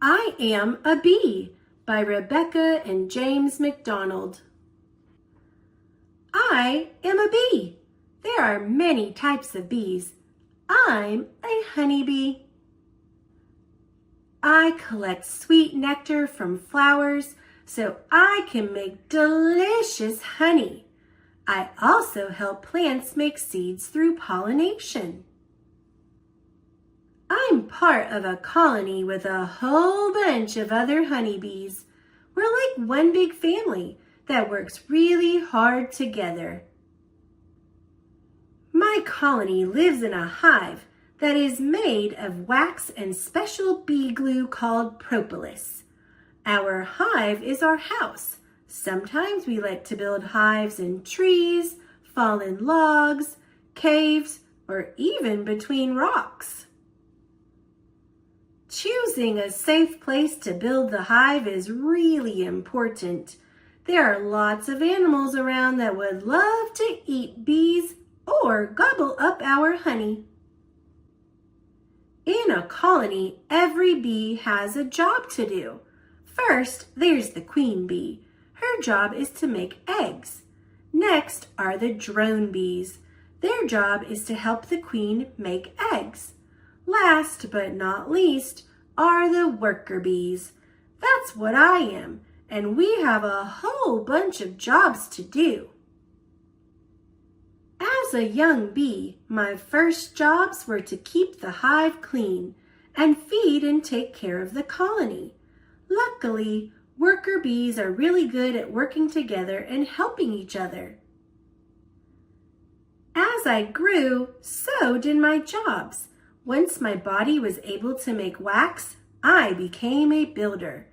I Am a Bee by Rebecca and James McDonald. I am a bee. There are many types of bees. I'm a honeybee. I collect sweet nectar from flowers so I can make delicious honey. I also help plants make seeds through pollination. I'm part of a colony with a whole bunch of other honeybees. We're like one big family that works really hard together. My colony lives in a hive that is made of wax and special bee glue called propolis. Our hive is our house. Sometimes we like to build hives in trees, fallen logs, caves, or even between rocks. Choosing a safe place to build the hive is really important. There are lots of animals around that would love to eat bees or gobble up our honey. In a colony, every bee has a job to do. First, there's the queen bee. Her job is to make eggs. Next are the drone bees. Their job is to help the queen make eggs. Last but not least are the worker bees. That's what I am, and we have a whole bunch of jobs to do. As a young bee, my first jobs were to keep the hive clean and feed and take care of the colony. Luckily, worker bees are really good at working together and helping each other. As I grew, so did my jobs. Once my body was able to make wax, I became a builder.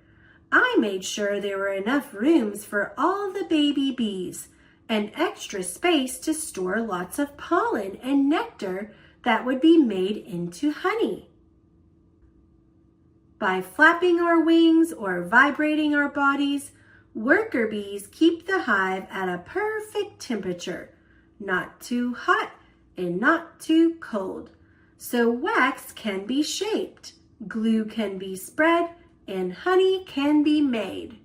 I made sure there were enough rooms for all the baby bees and extra space to store lots of pollen and nectar that would be made into honey. By flapping our wings or vibrating our bodies, worker bees keep the hive at a perfect temperature, not too hot and not too cold. So wax can be shaped, glue can be spread, and honey can be made.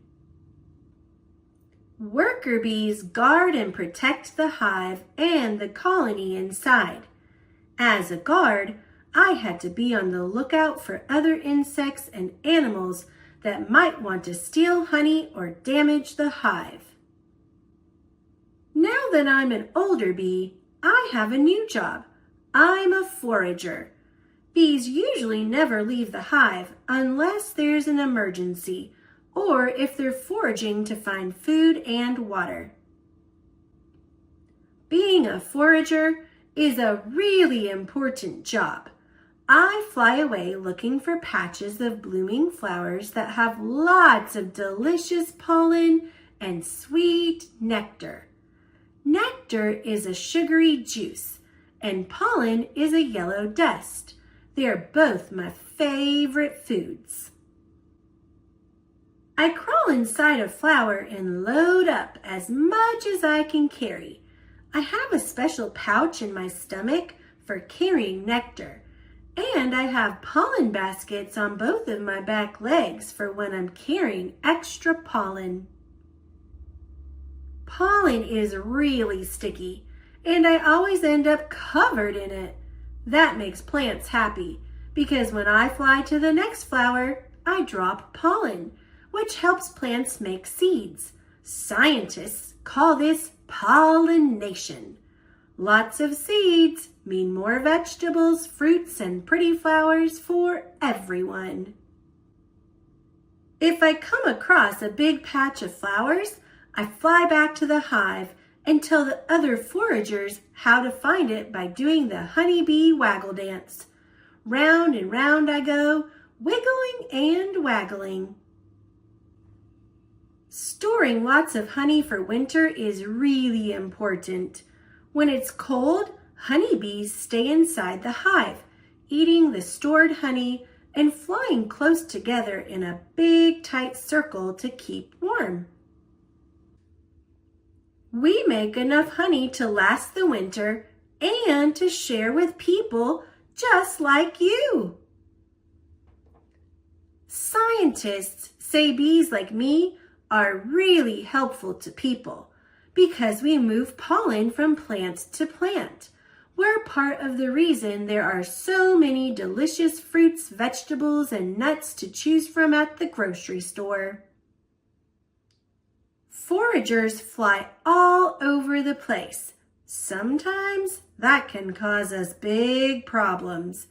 Worker bees guard and protect the hive and the colony inside. As a guard, I had to be on the lookout for other insects and animals that might want to steal honey or damage the hive. Now that I'm an older bee, I have a new job. I'm a forager. Bees usually never leave the hive unless there's an emergency or if they're foraging to find food and water. Being a forager is a really important job. I fly away looking for patches of blooming flowers that have lots of delicious pollen and sweet nectar. Nectar is a sugary juice, and pollen is a yellow dust. They're both my favorite foods. I crawl inside a flower and load up as much as I can carry. I have a special pouch in my stomach for carrying nectar, and I have pollen baskets on both of my back legs for when I'm carrying extra pollen. Pollen is really sticky, and I always end up covered in it. That makes plants happy because when I fly to the next flower, I drop pollen, which helps plants make seeds. Scientists call this pollination. Lots of seeds mean more vegetables, fruits, and pretty flowers for everyone. If I come across a big patch of flowers, I fly back to the hive and tell the other foragers how to find it by doing the honeybee waggle dance. Round and round I go, wiggling and waggling. Storing lots of honey for winter is really important. When it's cold, honeybees stay inside the hive, eating the stored honey and flying close together in a big tight circle to keep warm. We make enough honey to last the winter and to share with people just like you. Scientists say bees like me are really helpful to people because we move pollen from plant to plant. We're part of the reason there are so many delicious fruits, vegetables, and nuts to choose from at the grocery store. Foragers fly all over the place. Sometimes that can cause us big problems.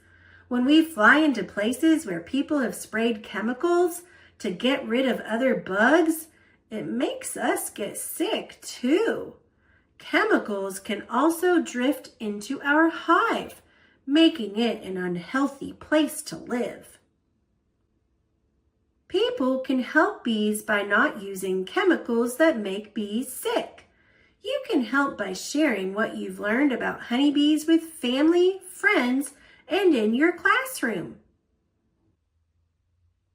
When we fly into places where people have sprayed chemicals to get rid of other bugs, it makes us get sick too. Chemicals can also drift into our hive, making it an unhealthy place to live. People can help bees by not using chemicals that make bees sick. You can help by sharing what you've learned about honeybees with family, friends, and in your classroom.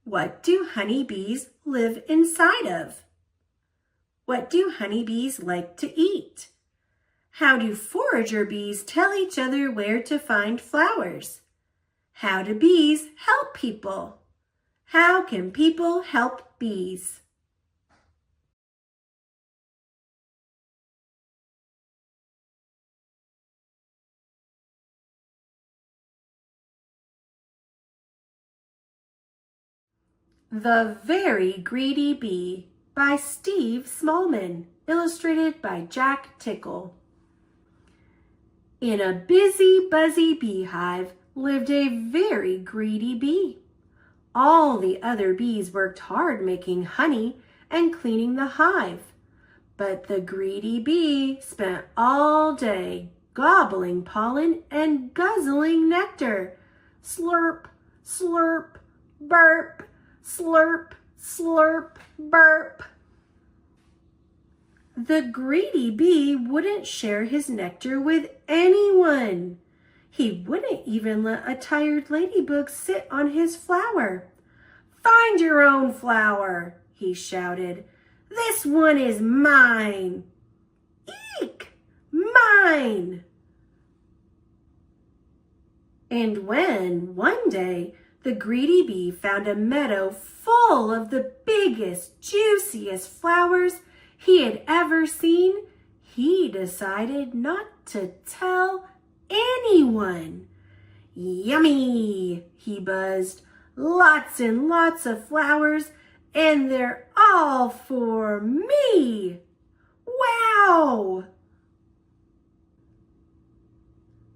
What do honeybees live inside of? What do honeybees like to eat? How do forager bees tell each other where to find flowers? How do bees help people? How can people help bees? The Very Greedy Bee by Steve Smallman, illustrated by Jack Tickle. In a busy, buzzy beehive lived a very greedy bee. All the other bees worked hard making honey and cleaning the hive, but the greedy bee spent all day gobbling pollen and guzzling nectar. Slurp, slurp, burp, slurp, slurp, burp. The greedy bee wouldn't share his nectar with anyone. He wouldn't even let a tired ladybug sit on his flower. "Find your own flower," he shouted. "This one is mine." "Eek! Mine!" And when, one day, the greedy bee found a meadow full of the biggest, juiciest flowers he had ever seen, he decided not to tell anyone. "Yummy," he buzzed. "Lots and lots of flowers, and they're all for me. Wow!"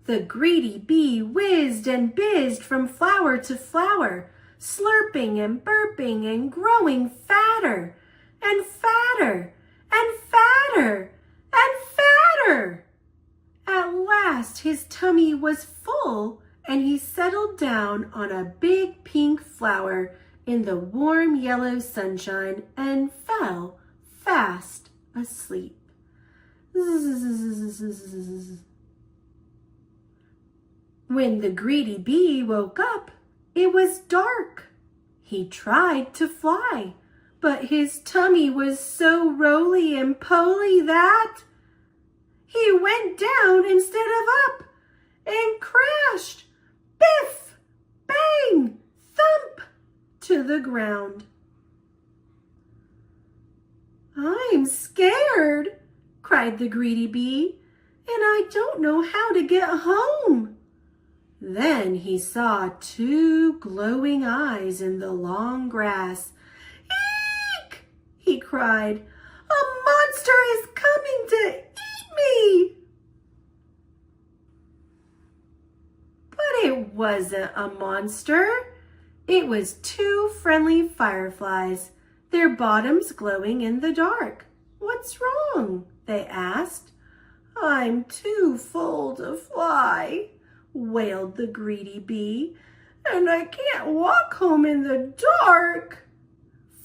The greedy bee whizzed and bizzed from flower to flower, slurping and burping and growing fatter and fatter and fatter and fatter. At last his tummy was full and he settled down on a big pink flower in the warm yellow sunshine and fell fast asleep. When the greedy bee woke up, it was dark. He tried to fly, but his tummy was so roly and poly that he went down instead of up and crashed, biff, bang, thump, to the ground. "I'm scared," cried the greedy bee, "and I don't know how to get home." Then he saw two glowing eyes in the long grass. "Eek!" he cried. "A monster is coming to eat me!" But it wasn't a monster. It was two friendly fireflies, their bottoms glowing in the dark. "What's wrong?" they asked. "I'm too full to fly," wailed the greedy bee, "and I can't walk home in the dark."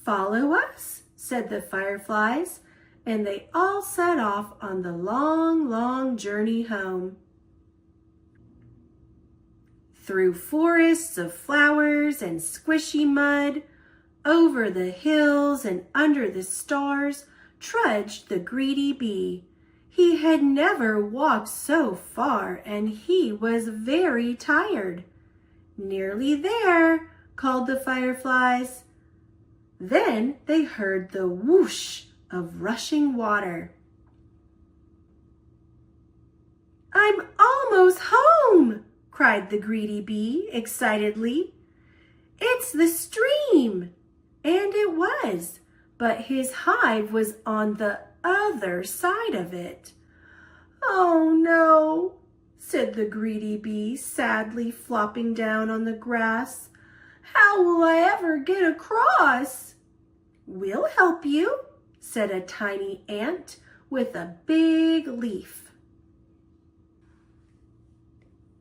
"Follow us," said the fireflies, and they all set off on the long, long journey home. Through forests of flowers and squishy mud, over the hills and under the stars, trudged the greedy bee. He had never walked so far, and he was very tired. "Nearly there," called the fireflies. Then they heard the whoosh of rushing water. "I'm almost home!" cried the greedy bee excitedly. "It's the stream!" And it was, but his hive was on the other side of it. "Oh no," said the greedy bee, sadly flopping down on the grass. "How will I ever get across?" "We'll help you," said a tiny ant with a big leaf.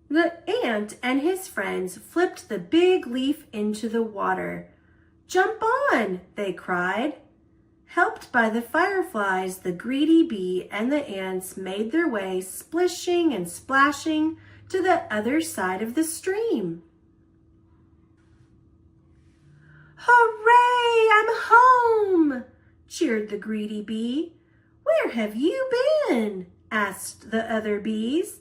The ant and his friends flipped the big leaf into the water. "Jump on," they cried. Helped by the fireflies, the greedy bee and the ants made their way splishing and splashing to the other side of the stream. "Hooray, I'm home!" cheered the greedy bee. "Where have you been?" asked the other bees.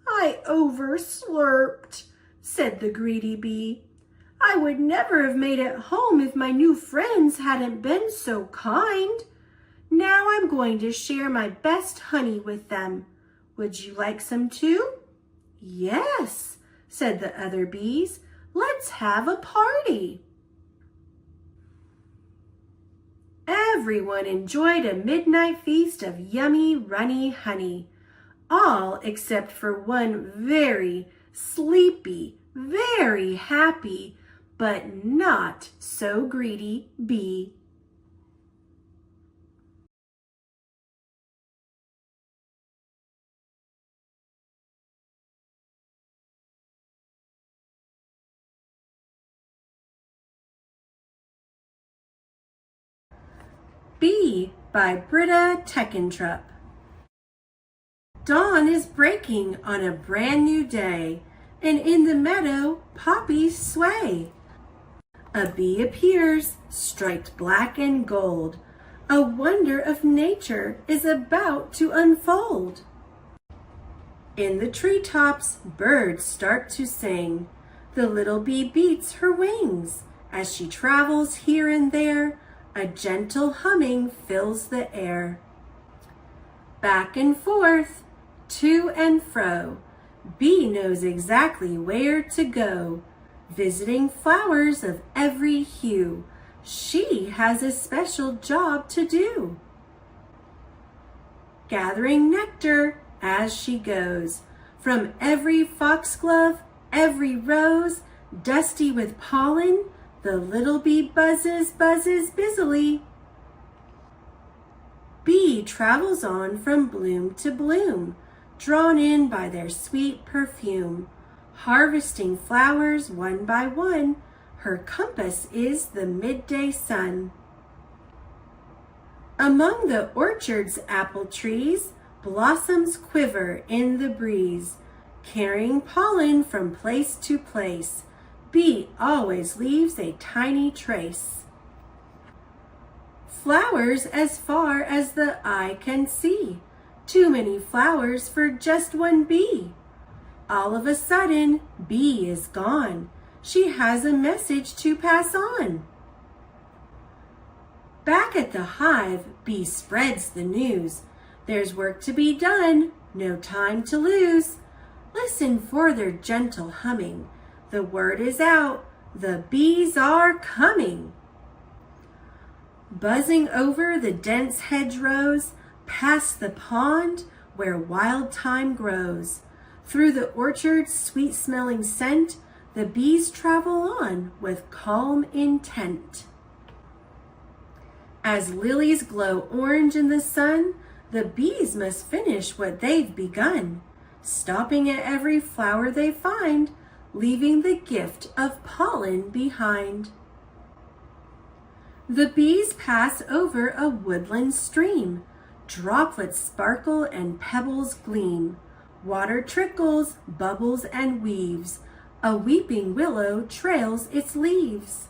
"I overslurped," said the greedy bee. "I would never have made it home if my new friends hadn't been so kind. Now I'm going to share my best honey with them. Would you like some too?" "Yes," said the other bees. "Let's have a party." Everyone enjoyed a midnight feast of yummy, runny honey. All except for one very sleepy, very happy, but not so greedy bee. Bee by Britta Teckentrup. Dawn is breaking on a brand new day, and in the meadow poppies sway. A bee appears, striped black and gold. A wonder of nature is about to unfold. In the treetops, birds start to sing. The little bee beats her wings. As she travels here and there, a gentle humming fills the air. Back and forth, to and fro, bee knows exactly where to go. Visiting flowers of every hue, she has a special job to do. Gathering nectar as she goes, from every foxglove, every rose, dusty with pollen, the little bee buzzes busily. Bee travels on from bloom to bloom, drawn in by their sweet perfume. Harvesting flowers one by one, her compass is the midday sun. Among the orchard's apple trees, blossoms quiver in the breeze. Carrying pollen from place to place, bee always leaves a tiny trace. Flowers as far as the eye can see, too many flowers for just one bee. All of a sudden, bee is gone. She has a message to pass on. Back at the hive, bee spreads the news. There's work to be done, no time to lose. Listen for their gentle humming. The word is out, the bees are coming. Buzzing over the dense hedgerows, past the pond where wild thyme grows. Through the orchard's sweet-smelling scent, the bees travel on with calm intent. As lilies glow orange in the sun, the bees must finish what they've begun, stopping at every flower they find, leaving the gift of pollen behind. The bees pass over a woodland stream. Droplets sparkle and pebbles gleam. Water trickles, bubbles and weaves. A weeping willow trails its leaves.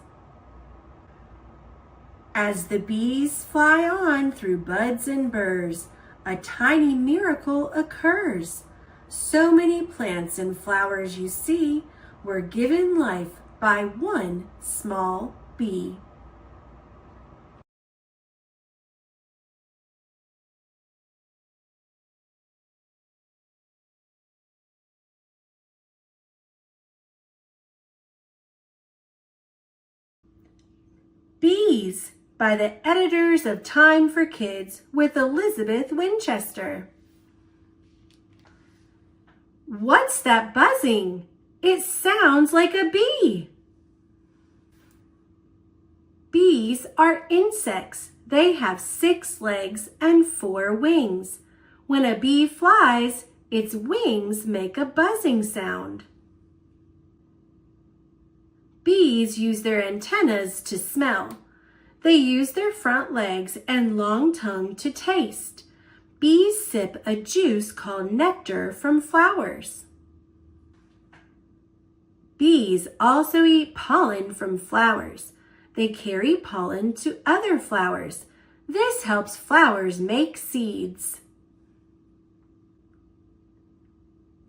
As the bees fly on through buds and burrs, a tiny miracle occurs. So many plants and flowers you see were given life by one small bee. Bees by the editors of Time for Kids with Elizabeth Winchester. What's that buzzing? It sounds like a bee. Bees are insects. They have 6 legs and 4 wings. When a bee flies, its wings make a buzzing sound. Bees use their antennas to smell. They use their front legs and long tongue to taste. Bees sip a juice called nectar from flowers. Bees also eat pollen from flowers. They carry pollen to other flowers. This helps flowers make seeds.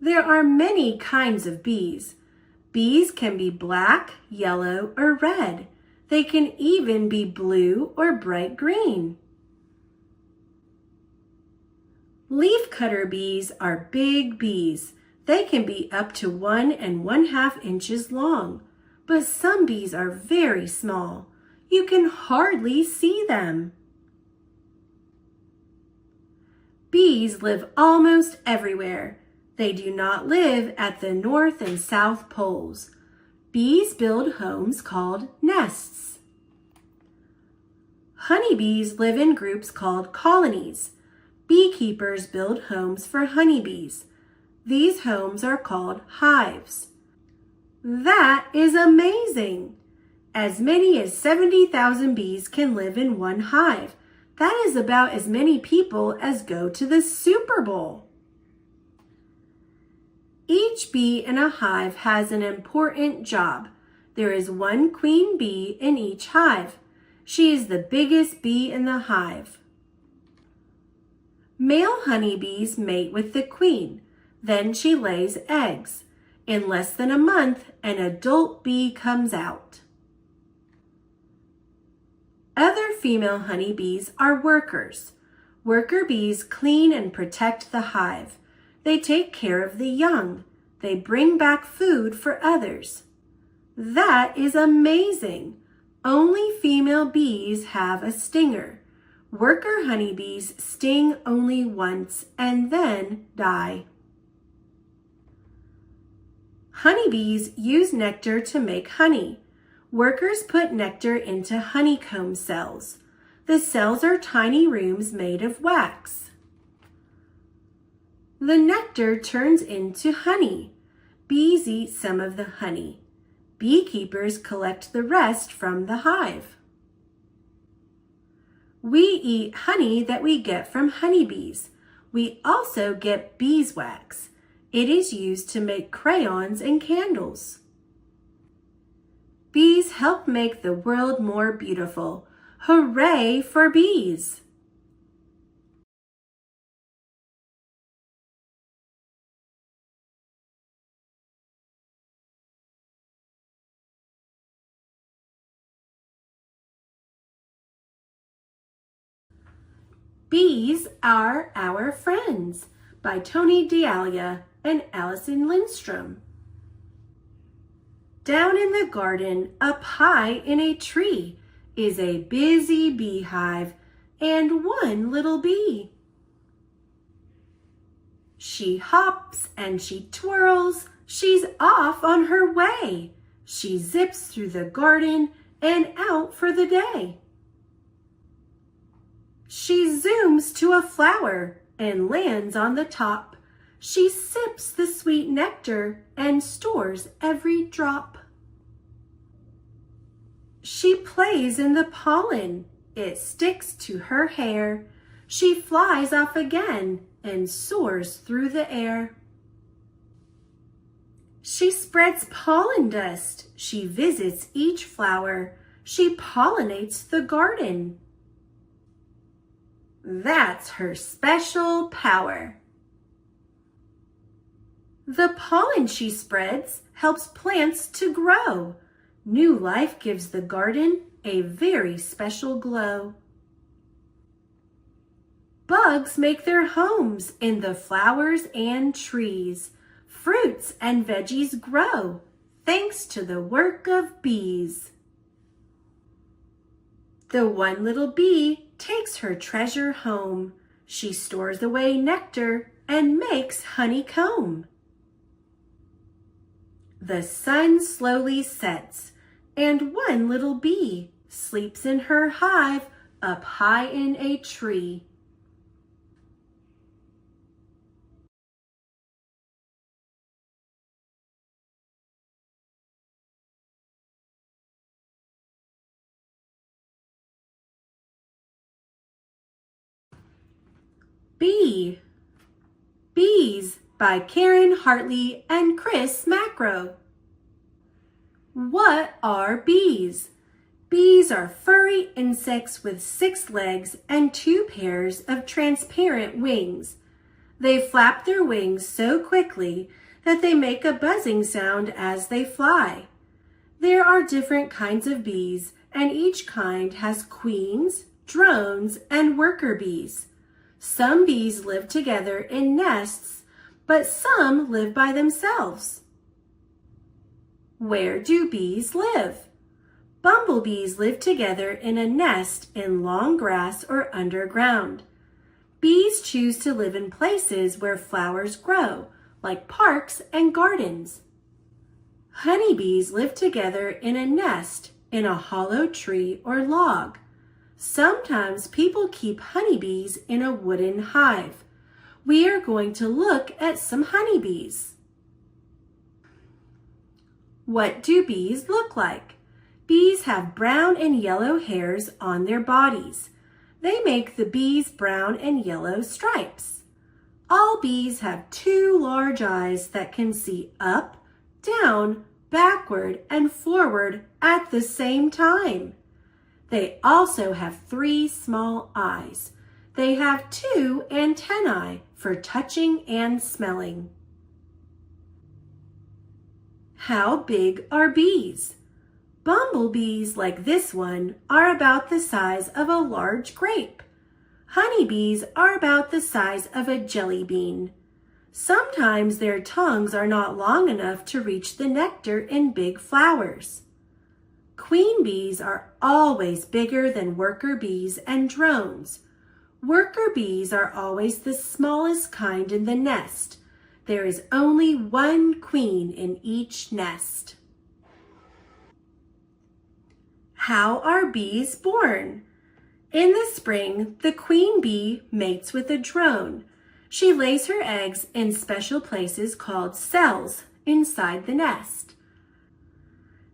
There are many kinds of bees. Bees can be black, yellow, or red. They can even be blue or bright green. Leafcutter bees are big bees. They can be up to 1 1/2 inches long, but some bees are very small. You can hardly see them. Bees live almost everywhere. They do not live at the North and South poles. Bees build homes called nests. Honeybees live in groups called colonies. Beekeepers build homes for honeybees. These homes are called hives. That is amazing! As many as 70,000 bees can live in one hive. That is about as many people as go to the Super Bowl. Each bee in a hive has an important job. There is one queen bee in each hive. She is the biggest bee in the hive. Male honeybees mate with the queen. Then she lays eggs. In less than a month, an adult bee comes out. Other female honeybees are workers. Worker bees clean and protect the hive. They take care of the young. They bring back food for others. That is amazing. Only female bees have a stinger. Worker honeybees sting only once and then die. Honeybees use nectar to make honey. Workers put nectar into honeycomb cells. The cells are tiny rooms made of wax. The nectar turns into honey. Bees eat some of the honey. Beekeepers collect the rest from the hive. We eat honey that we get from honeybees. We also get beeswax. It is used to make crayons and candles. Bees help make the world more beautiful. Hooray for bees! Bees Are Our Friends by Tony D'Alia and Allison Lindstrom. Down in the garden, up high in a tree, is a busy beehive and one little bee. She hops and she twirls, she's off on her way. She zips through the garden and out for the day. She zooms to a flower and lands on the top. She sips the sweet nectar and stores every drop. She plays in the pollen. It sticks to her hair. She flies off again and soars through the air. She spreads pollen dust. She visits each flower. She pollinates the garden. That's her special power. The pollen she spreads helps plants to grow. New life gives the garden a very special glow. Bugs make their homes in the flowers and trees. Fruits and veggies grow thanks to the work of bees. The one little bee takes her treasure home. She stores away nectar and makes honeycomb. The sun slowly sets, and one little bee sleeps in her hive up high in a tree. Bee. Bees by Karen Hartley and Chris Macro. What are bees? Bees are furry insects with 6 legs and 2 pairs of transparent wings. They flap their wings so quickly that they make a buzzing sound as they fly. There are different kinds of bees, and each kind has queens, drones, and worker bees. Some bees live together in nests, but some live by themselves. Where do bees live? Bumblebees live together in a nest in long grass or underground. Bees choose to live in places where flowers grow, like parks and gardens. Honeybees live together in a nest in a hollow tree or log. Sometimes people keep honeybees in a wooden hive. We are going to look at some honeybees. What do bees look like? Bees have brown and yellow hairs on their bodies. They make the bees brown and yellow stripes. All bees have 2 large eyes that can see up, down, backward, and forward at the same time. They also have 3 small eyes. They have 2 antennae for touching and smelling. How big are bees? Bumblebees like this one are about the size of a large grape. Honeybees are about the size of a jelly bean. Sometimes their tongues are not long enough to reach the nectar in big flowers. Queen bees are always bigger than worker bees and drones. Worker bees are always the smallest kind in the nest. There is only 1 queen in each nest. How are bees born? In the spring, the queen bee mates with a drone. She lays her eggs in special places called cells inside the nest.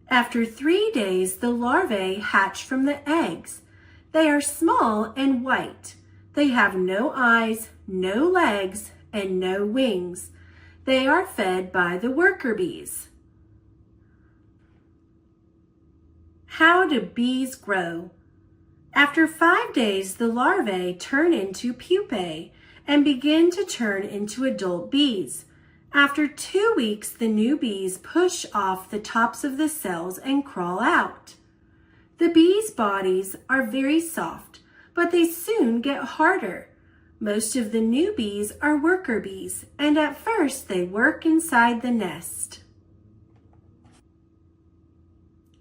After 3 days, the larvae hatch from the eggs. They are small and white. They have no eyes, no legs, and no wings. They are fed by the worker bees. How do bees grow? After 5 days, the larvae turn into pupae and begin to turn into adult bees. After 2 weeks, the new bees push off the tops of the cells and crawl out. The bees' bodies are very soft, but they soon get harder. Most of the new bees are worker bees, and at first they work inside the nest.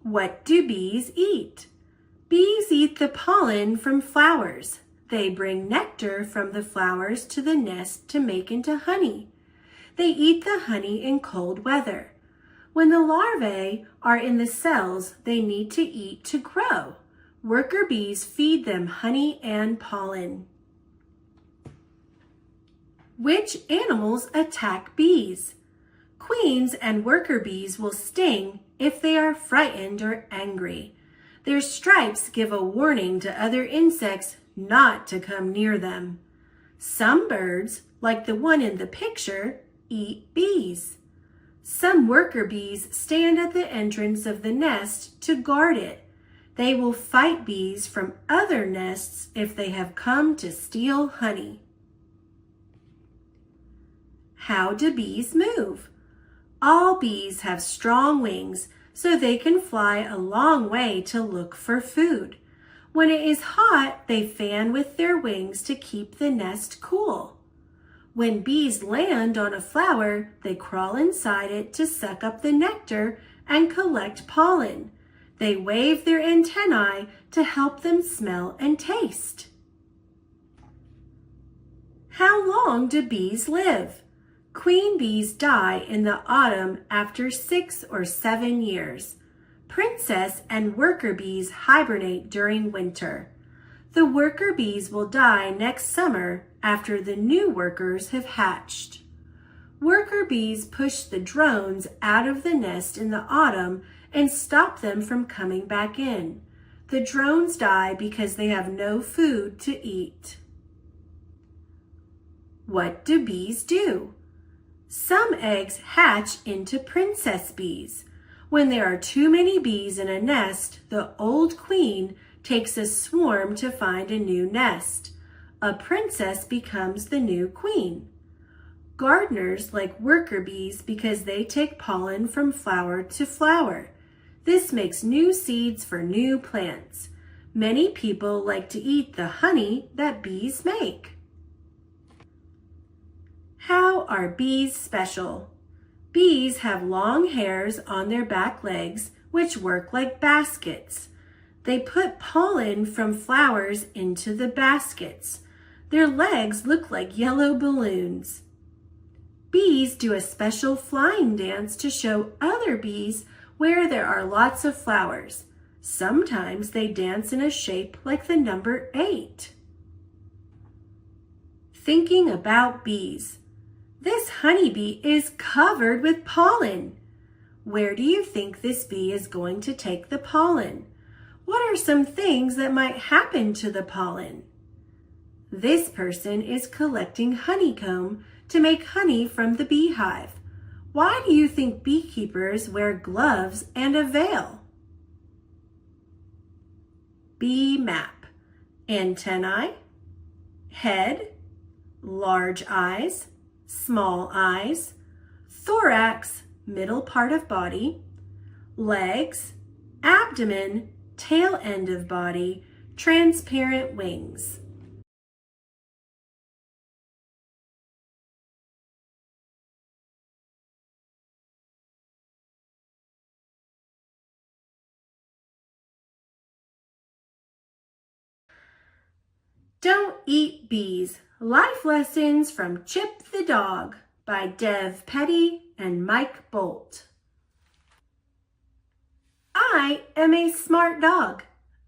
What do bees eat? Bees eat the pollen from flowers. They bring nectar from the flowers to the nest to make into honey. They eat the honey in cold weather. When the larvae are in the cells, they need to eat to grow. Worker bees feed them honey and pollen. Which animals attack bees? Queens and worker bees will sting if they are frightened or angry. Their stripes give a warning to other insects not to come near them. Some birds, like the one in the picture, eat bees. Some worker bees stand at the entrance of the nest to guard it. They will fight bees from other nests if they have come to steal honey. How do bees move? All bees have strong wings, so they can fly a long way to look for food. When it is hot, they fan with their wings to keep the nest cool. When bees land on a flower, they crawl inside it to suck up the nectar and collect pollen. They wave their antennae to help them smell and taste. How long do bees live? Queen bees die in the autumn after 6 or 7 years. Princess and worker bees hibernate during winter. The worker bees will die next summer after the new workers have hatched. Worker bees push the drones out of the nest in the autumn and stop them from coming back in. The drones die because they have no food to eat. What do bees do? Some eggs hatch into princess bees. When there are too many bees in a nest, the old queen takes a swarm to find a new nest. A princess becomes the new queen. Gardeners like worker bees because they take pollen from flower to flower. This makes new seeds for new plants. Many people like to eat the honey that bees make. How are bees special? Bees have long hairs on their back legs, which work like baskets. They put pollen from flowers into the baskets. Their legs look like yellow balloons. Bees do a special flying dance to show other bees where there are lots of flowers. Sometimes they dance in a shape like the number 8. Thinking about bees. This honeybee is covered with pollen. Where do you think this bee is going to take the pollen? What are some things that might happen to the pollen? This person is collecting honeycomb to make honey from the beehive. Why do you think beekeepers wear gloves and a veil? Bee map. Antennae, head, large eyes, small eyes, thorax, middle part of body, legs, abdomen, tail end of body, transparent wings. Don't Eat Bees, Life Lessons from Chip the Dog by Dev Petty and Mike Bolt. I am a smart dog.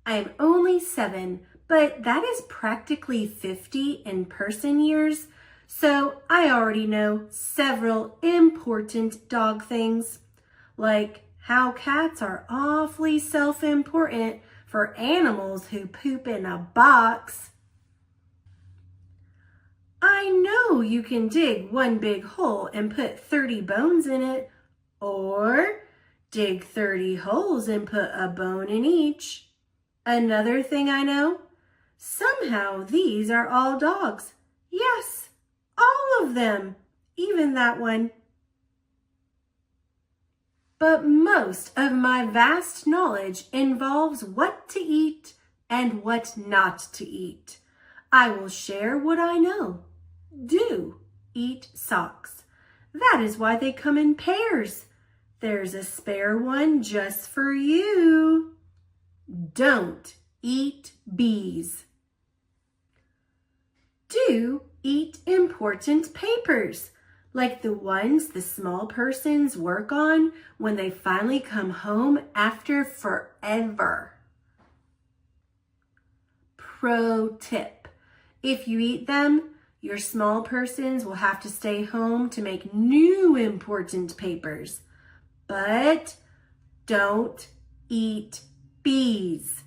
I am only 7, but that is practically 50 in person years, so I already know several important dog things, like how cats are awfully self-important for animals who poop in a box. I know you can dig one big hole and put 30 bones in it, or dig 30 holes and put a bone in each. Another thing I know, somehow these are all dogs. Yes, all of them, even that one. But most of my vast knowledge involves what to eat and what not to eat. I will share what I know. Do eat socks. That is why they come in pairs. There's a spare one just for you. Don't eat bees. Do eat important papers, like the ones the small persons work on when they finally come home after forever. Pro tip: if you eat them, your small persons will have to stay home to make new important papers. But don't eat bees.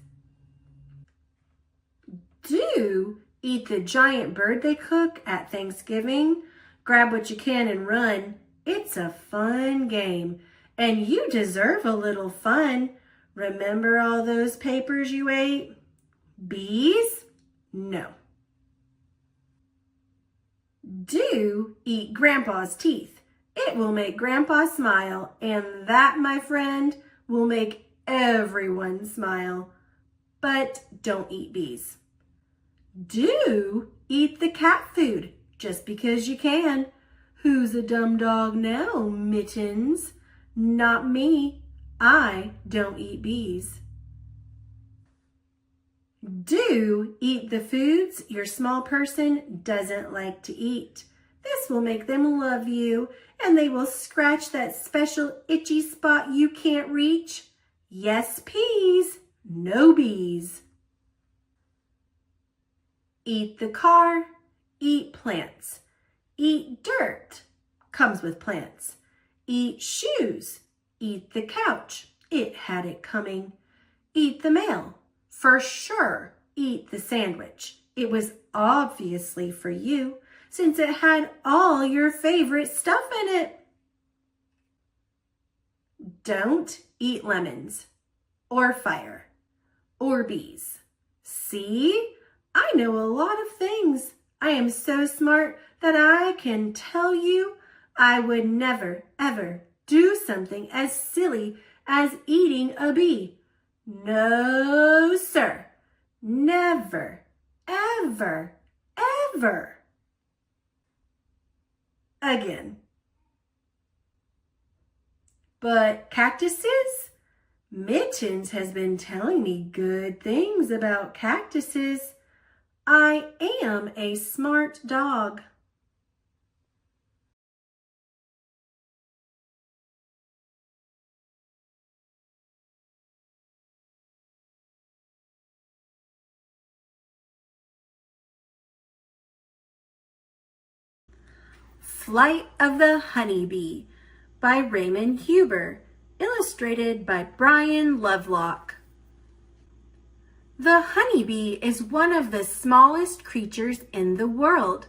Do eat the giant bird they cook at Thanksgiving. Grab what you can and run. It's a fun game, and you deserve a little fun. Remember all those papers you ate? Bees? No. Do eat Grandpa's teeth. It will make Grandpa smile, and that, my friend, will make everyone smile. But don't eat bees. Do eat the cat food, just because you can. Who's a dumb dog now, Mittens? Not me. I don't eat bees. Do eat the foods your small person doesn't like to eat. This will make them love you, and they will scratch that special itchy spot you can't reach. Yes, peas, no bees. Eat the car, eat plants. Eat dirt, comes with plants. Eat shoes, eat the couch, it had it coming. Eat the mail, for sure, eat the sandwich. It was obviously for you, since it had all your favorite stuff in it. Don't eat lemons, or fire, or bees. See, I know a lot of things. I am so smart that I can tell you I would never, ever do something as silly as eating a bee. No, sir. Never, ever, ever. Again. But cactuses? Mittens has been telling me good things about cactuses. I am a smart dog. Flight of the Honeybee by Raymond Huber, illustrated by Brian Lovelock. The honeybee is one of the smallest creatures in the world,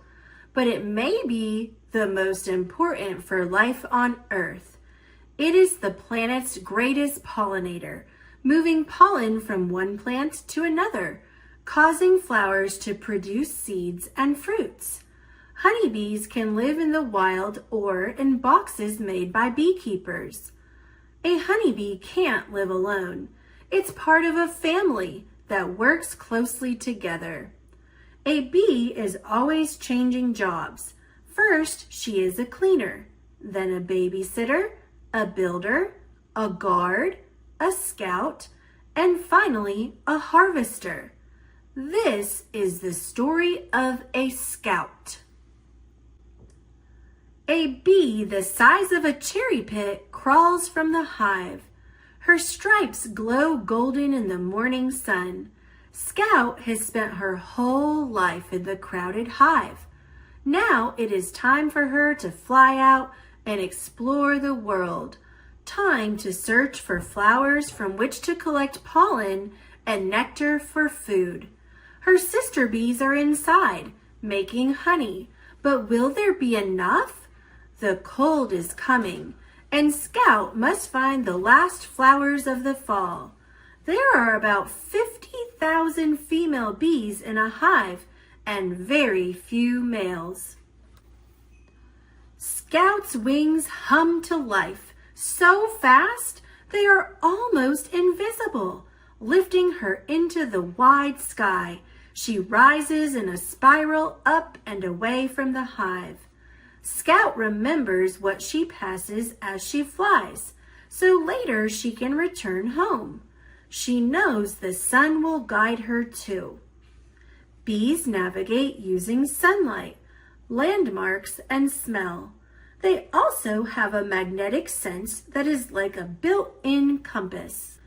but it may be the most important for life on Earth. It is the planet's greatest pollinator, moving pollen from one plant to another, causing flowers to produce seeds and fruits. Honeybees can live in the wild or in boxes made by beekeepers. A honeybee can't live alone. It's part of a family that works closely together. A bee is always changing jobs. First, she is a cleaner, then a babysitter, a builder, a guard, a scout, and finally a harvester. This is the story of a scout. A bee the size of a cherry pit crawls from the hive. Her stripes glow golden in the morning sun. Scout has spent her whole life in the crowded hive. Now it is time for her to fly out and explore the world. Time to search for flowers from which to collect pollen and nectar for food. Her sister bees are inside, making honey. But will there be enough? The cold is coming, and Scout must find the last flowers of the fall. There are about 50,000 female bees in a hive and very few males. Scout's wings hum to life so fast they are almost invisible, lifting her into the wide sky. She rises in a spiral up and away from the hive. Scout remembers what she passes as she flies, so later she can return home. She knows the sun will guide her too. Bees navigate using sunlight, landmarks, and smell. They also have a magnetic sense that is like a built-in compass.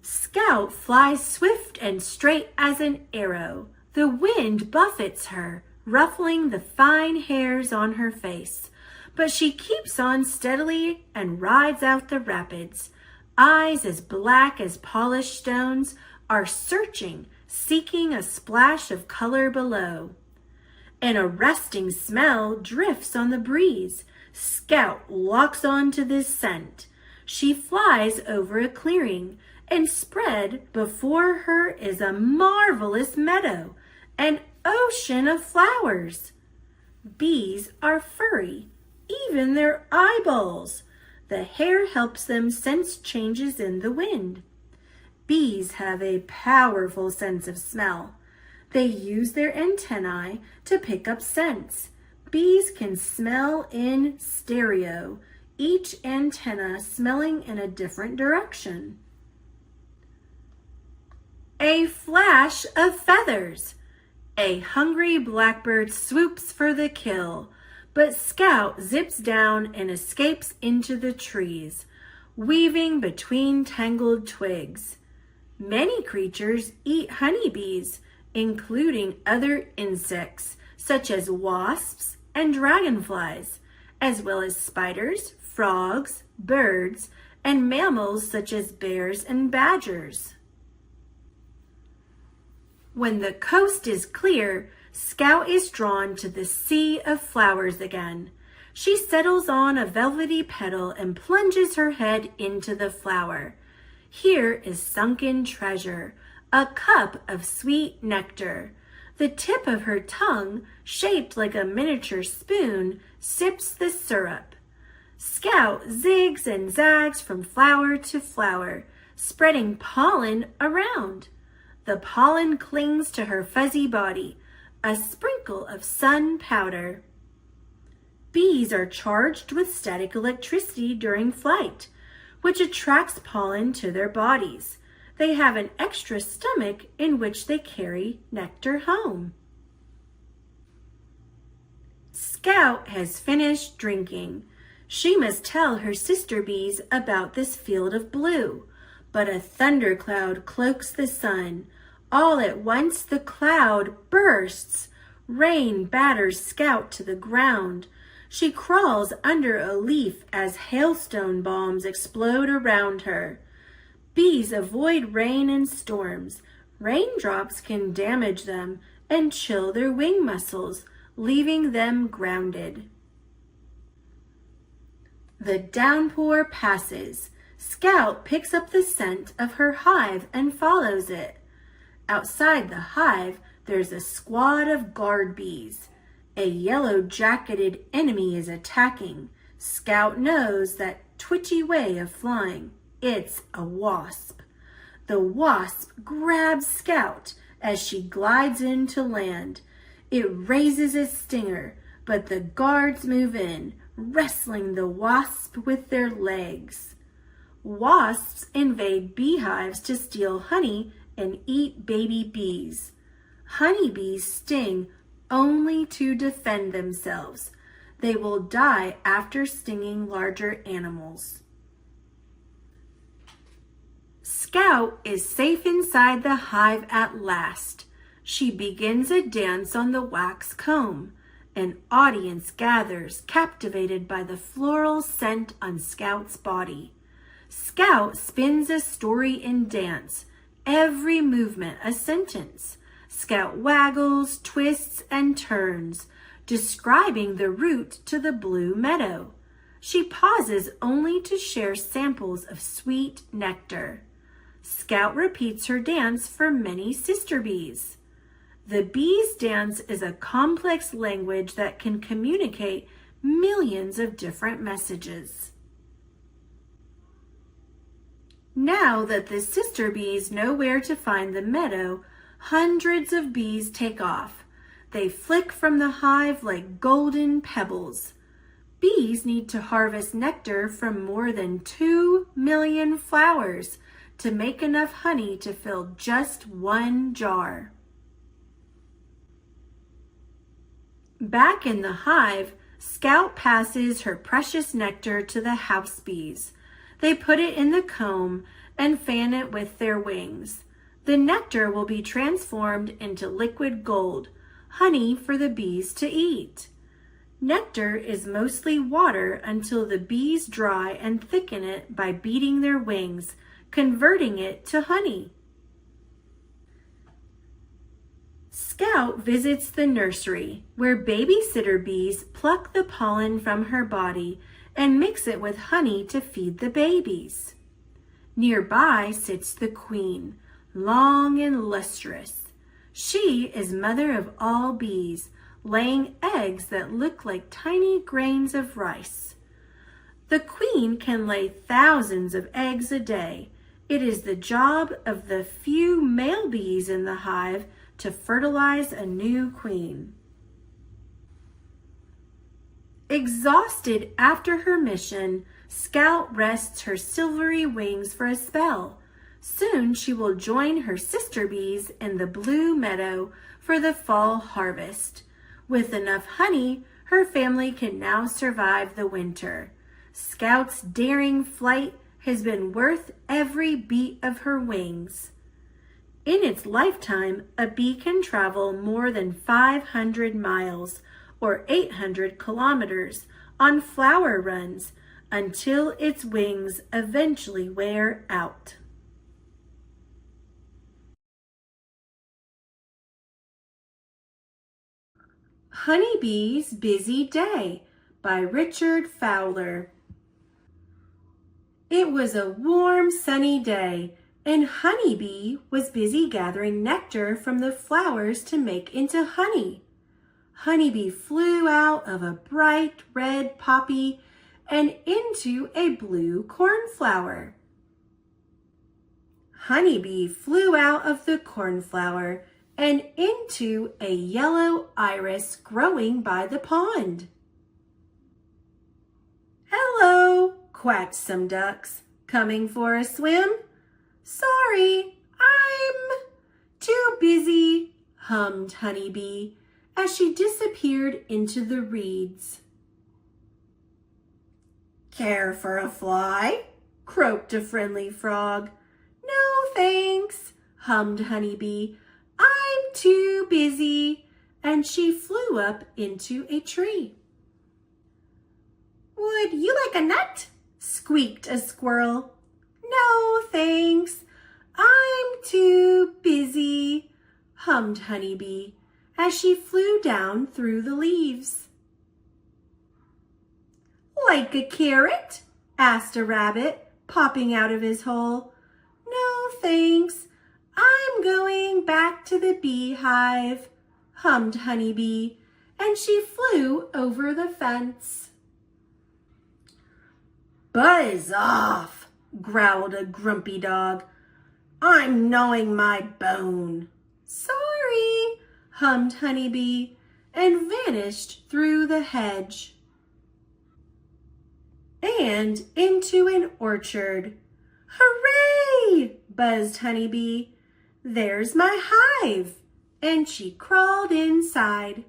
Scout flies swift and straight as an arrow. The wind buffets her, ruffling the fine hairs on her face. But she keeps on steadily and rides out the rapids. Eyes as black as polished stones are searching, seeking a splash of color below. An arresting smell drifts on the breeze. Scout locks on to this scent. She flies over a clearing, and spread before her is a marvelous meadow, an ocean of flowers. Bees are furry, even their eyeballs. The hair helps them sense changes in the wind. Bees have a powerful sense of smell. They use their antennae to pick up scents. Bees can smell in stereo, each antenna smelling in a different direction. A flash of feathers. A hungry blackbird swoops for the kill, but Scout zips down and escapes into the trees, weaving between tangled twigs. Many creatures eat honeybees, including other insects such as wasps and dragonflies, as well as spiders, frogs, birds, and mammals such as bears and badgers. When the coast is clear, Scout is drawn to the sea of flowers again. She settles on a velvety petal and plunges her head into the flower. Here is sunken treasure, a cup of sweet nectar. The tip of her tongue, shaped like a miniature spoon, sips the syrup. Scout zigs and zags from flower to flower, spreading pollen around. The pollen clings to her fuzzy body, a sprinkle of sun powder. Bees are charged with static electricity during flight, which attracts pollen to their bodies. They have an extra stomach in which they carry nectar home. Scout has finished drinking. She must tell her sister bees about this field of blue, but a thundercloud cloaks the sun. All at once the cloud bursts. Rain batters Scout to the ground. She crawls under a leaf as hailstone bombs explode around her. Bees avoid rain and storms. Raindrops can damage them and chill their wing muscles, leaving them grounded. The downpour passes. Scout picks up the scent of her hive and follows it. Outside the hive, there's a squad of guard bees. A yellow-jacketed enemy is attacking. Scout knows that twitchy way of flying. It's a wasp. The wasp grabs Scout as she glides into land. It raises its stinger, but the guards move in, wrestling the wasp with their legs. Wasps invade beehives to steal honey and eat baby bees. Honeybees sting only to defend themselves. They will die after stinging larger animals. Scout is safe inside the hive at last. She begins a dance on the wax comb. An audience gathers, captivated by the floral scent on Scout's body. Scout spins a story in dance, every movement a sentence. Scout waggles, twists, and turns, describing the route to the blue meadow. She pauses only to share samples of sweet nectar. Scout repeats her dance for many sister bees. The bees' dance is a complex language that can communicate millions of different messages. Now that the sister bees know where to find the meadow, hundreds of bees take off. They flick from the hive like golden pebbles. Bees need to harvest nectar from more than 2 million flowers to make enough honey to fill just one jar. Back in the hive, Scout passes her precious nectar to the house bees. They put it in the comb and fan it with their wings. The nectar will be transformed into liquid gold, honey for the bees to eat. Nectar is mostly water until the bees dry and thicken it by beating their wings, converting it to honey. Scout visits the nursery, where babysitter bees pluck the pollen from her body and mix it with honey to feed the babies. Nearby sits the queen, long and lustrous. She is mother of all bees, laying eggs that look like tiny grains of rice. The queen can lay thousands of eggs a day. It is the job of the few male bees in the hive to fertilize a new queen. Exhausted after her mission, Scout rests her silvery wings for a spell. Soon she will join her sister bees in the blue meadow for the fall harvest. With enough honey, her family can now survive the winter. Scout's daring flight has been worth every beat of her wings. In its lifetime, a bee can travel more than 500 miles or 800 kilometers on flower runs until its wings eventually wear out. Honeybee's Busy Day by Richard Fowler. It was a warm, sunny day, and Honeybee was busy gathering nectar from the flowers to make into honey. Honeybee flew out of a bright red poppy and into a blue cornflower. Honeybee flew out of the cornflower and into a yellow iris growing by the pond. "Hello," quacked some ducks, "coming for a swim?" "Sorry, I'm too busy," hummed Honeybee as she disappeared into the reeds. "Care for a fly?" croaked a friendly frog. "No, thanks," hummed Honeybee. "I'm too busy," and she flew up into a tree. "Would you like a nut?" squeaked a squirrel. "No, thanks. I'm too busy," hummed Honeybee as she flew down through the leaves. "Like a carrot?" asked a rabbit, popping out of his hole. "No, thanks. I'm going back to the beehive," hummed Honeybee, and she flew over the fence. "Buzz off," growled a grumpy dog. "I'm gnawing my bone." "Sorry," hummed Honeybee, and vanished through the hedge and into an orchard. "Hooray!" buzzed Honeybee. "There's my hive," and she crawled inside.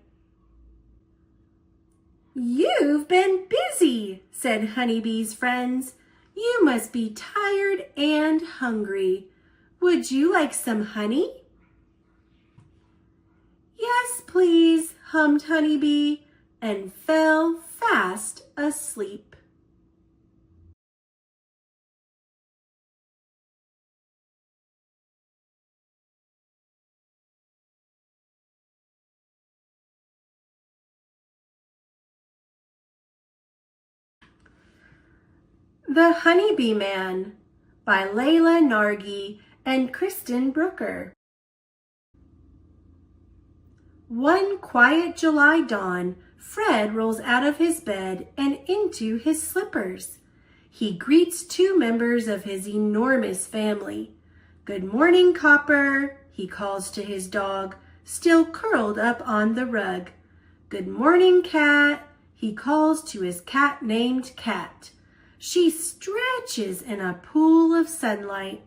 "You've been busy," said Honeybee's friends. "You must be tired and hungry. Would you like some honey?" "Yes, please," hummed Honeybee, and fell fast asleep. The Honeybee Man by Layla Nargi and Kristen Brooker. One quiet July dawn, Fred rolls out of his bed and into his slippers. He greets two members of his enormous family. "Good morning, Copper," he calls to his dog, still curled up on the rug. "Good morning, Cat," he calls to his cat named Cat. She stretches in a pool of sunlight.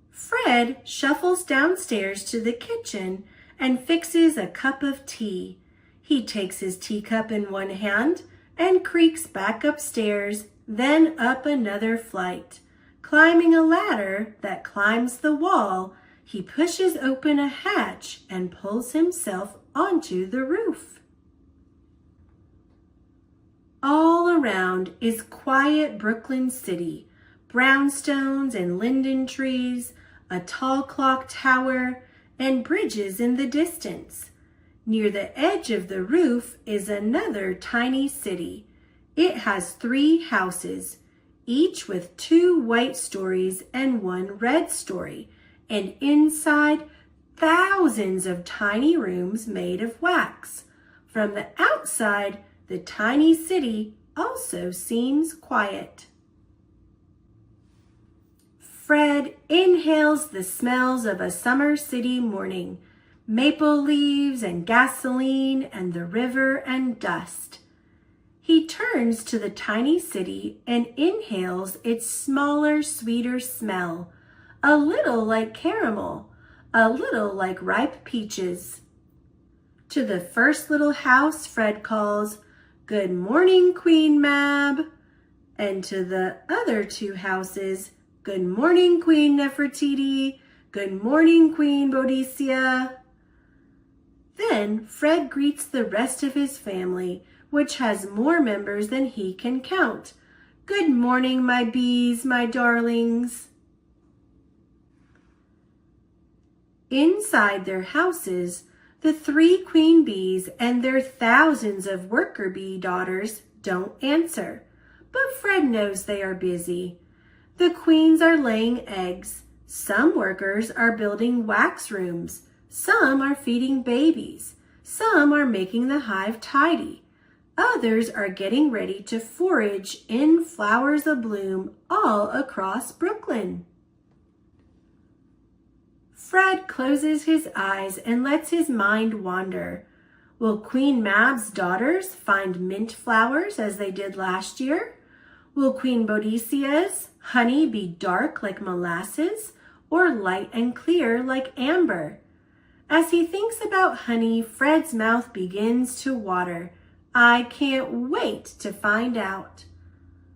Fred shuffles downstairs to the kitchen and fixes a cup of tea. He takes his teacup in one hand and creaks back upstairs, then up another flight. Climbing a ladder that climbs the wall, he pushes open a hatch and pulls himself onto the roof. All around is quiet Brooklyn City, brownstones and linden trees, a tall clock tower, and bridges in the distance. Near the edge of the roof is another tiny city. It has 3 houses, each with 2 white stories and 1 red story, and inside thousands of tiny rooms made of wax. From the outside, the tiny city also seems quiet. Fred inhales the smells of a summer city morning. maple leaves and gasoline and the river and dust. He turns to the tiny city and inhales its smaller, sweeter smell, a little like caramel, a little like ripe peaches. To the first little house, Fred calls, "Good morning, Queen Mab." And to the other two houses, "Good morning, Queen Nefertiti. Good morning, Queen Boadicea." Then Fred greets the rest of his family, which has more members than he can count. "Good morning, my bees, my darlings." Inside their houses, the 3 queen bees and their thousands of worker bee daughters don't answer, but Fred knows they are busy. The queens are laying eggs. Some workers are building wax rooms. Some are feeding babies. Some are making the hive tidy. Others are getting ready to forage in flowers abloom all across Brooklyn. Fred closes his eyes and lets his mind wander. Will Queen Mab's daughters find mint flowers as they did last year? Will Queen Boadicea's honey be dark like molasses or light and clear like amber? As he thinks about honey, Fred's mouth begins to water. I can't wait to find out.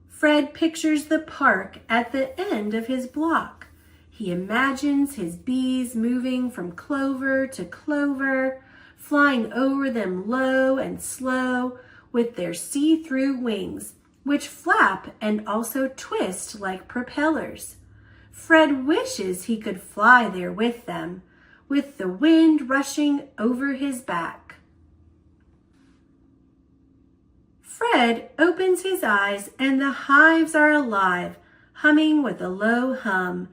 Fred pictures the park at the end of his block. He imagines his bees moving from clover to clover, flying over them low and slow with their see-through wings, which flap and also twist like propellers. Fred wishes he could fly there with them, with the wind rushing over his back. Fred opens his eyes and the hives are alive, humming with a low hum,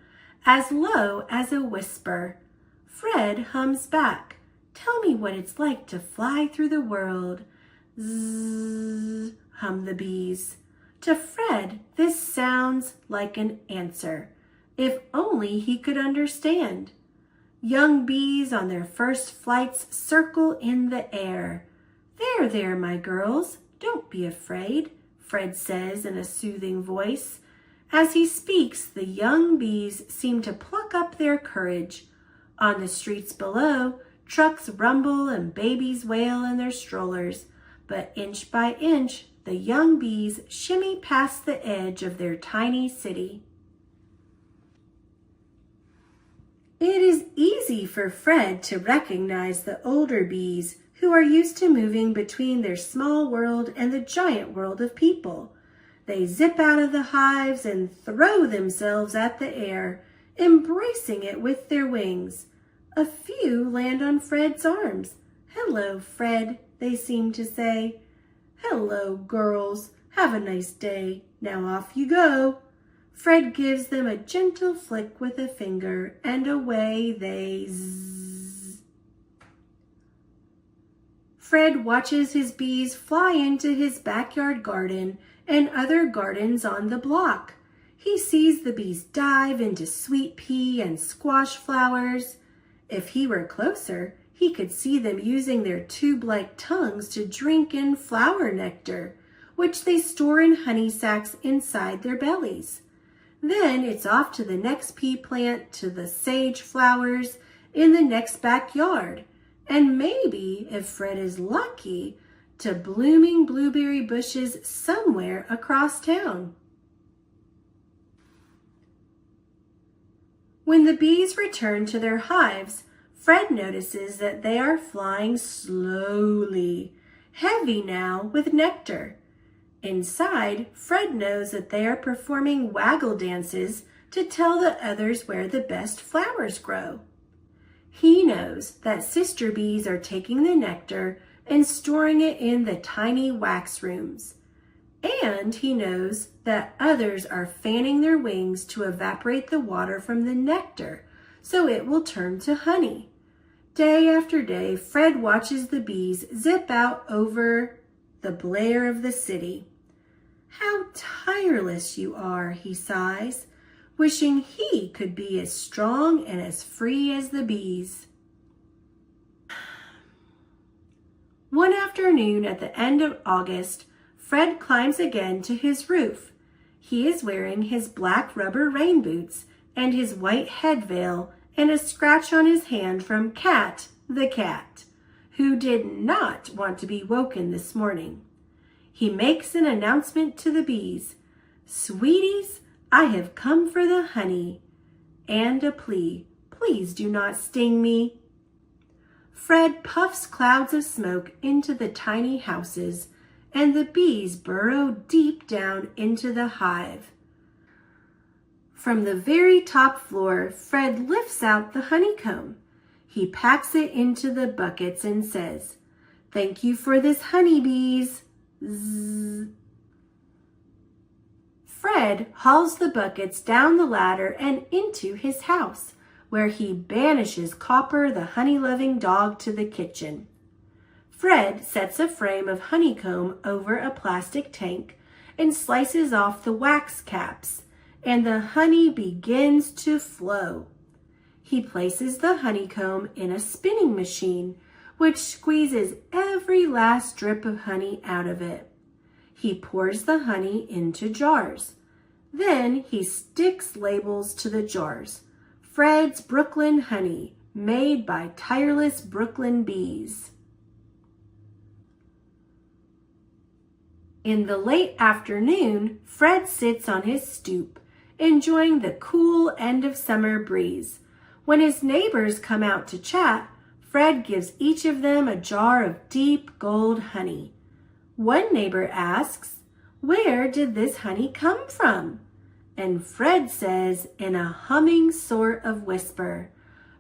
as low as a whisper. Fred hums back. Tell me what it's like to fly through the world. Zzz, hum the bees. To Fred, this sounds like an answer. If only he could understand. Young bees on their first flights circle in the air. There, my girls, don't be afraid, Fred says in a soothing voice. As he speaks, the young bees seem to pluck up their courage. On the streets below, trucks rumble and babies wail in their strollers, but inch by inch, the young bees shimmy past the edge of their tiny city. It is easy for Fred to recognize the older bees who are used to moving between their small world and the giant world of people. They zip out of the hives and throw themselves at the air, embracing it with their wings. A few land on Fred's arms. "Hello, Fred," they seem to say. "Hello, girls. Have a nice day. Now off you go." Fred gives them a gentle flick with a finger, and away they zzz. Fred watches his bees fly into his backyard garden and other gardens on the block. He sees the bees dive into sweet pea and squash flowers. If he were closer, he could see them using their tube-like tongues to drink in flower nectar, which they store in honey sacs inside their bellies. Then it's off to the next pea plant, to the sage flowers in the next backyard, and maybe, if Fred is lucky, to blooming blueberry bushes somewhere across town. When the bees return to their hives, Fred notices that they are flying slowly, heavy now with nectar. Inside, Fred knows that they are performing waggle dances to tell the others where the best flowers grow. He knows that sister bees are taking the nectar and storing it in the tiny wax rooms. And he knows that others are fanning their wings to evaporate the water from the nectar so it will turn to honey. Day after day, Fred watches the bees zip out over the blare of the city. "How tireless you are," he sighs, wishing he could be as strong and as free as the bees. One afternoon at the end of August, Fred climbs again to his roof. He is wearing his black rubber rain boots and his white head veil and a scratch on his hand from Cat the cat, who did not want to be woken this morning. He makes an announcement to the bees. "Sweeties, I have come for the honey," and a plea, "Please do not sting me." Fred puffs clouds of smoke into the tiny houses, and the bees burrow deep down into the hive. From the very top floor, Fred lifts out the honeycomb. He packs it into the buckets and says, "Thank you for this honey, bees." Zzz. Fred hauls the buckets down the ladder and into his house, where he banishes Copper, the honey-loving dog, to the kitchen. Fred sets a frame of honeycomb over a plastic tank and slices off the wax caps, and the honey begins to flow. He places the honeycomb in a spinning machine, which squeezes every last drip of honey out of it. He pours the honey into jars. Then he sticks labels to the jars. Fred's Brooklyn Honey, made by tireless Brooklyn bees. In the late afternoon, Fred sits on his stoop, enjoying the cool end of summer breeze. When his neighbors come out to chat, Fred gives each of them a jar of deep gold honey. One neighbor asks, "Where did this honey come from?" And Fred says in a humming sort of whisper,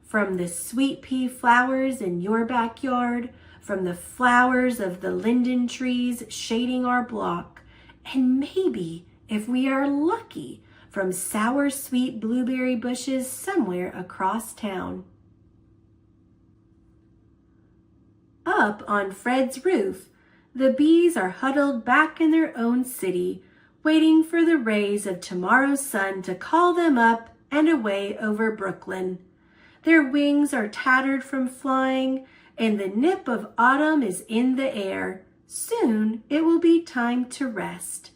"From the sweet pea flowers in your backyard, from the flowers of the linden trees shading our block, and maybe, if we are lucky, from sour sweet blueberry bushes somewhere across town." Up on Fred's roof, the bees are huddled back in their own city, waiting for the rays of tomorrow's sun to call them up and away over Brooklyn. Their wings are tattered from flying, and the nip of autumn is in the air. Soon it will be time to rest.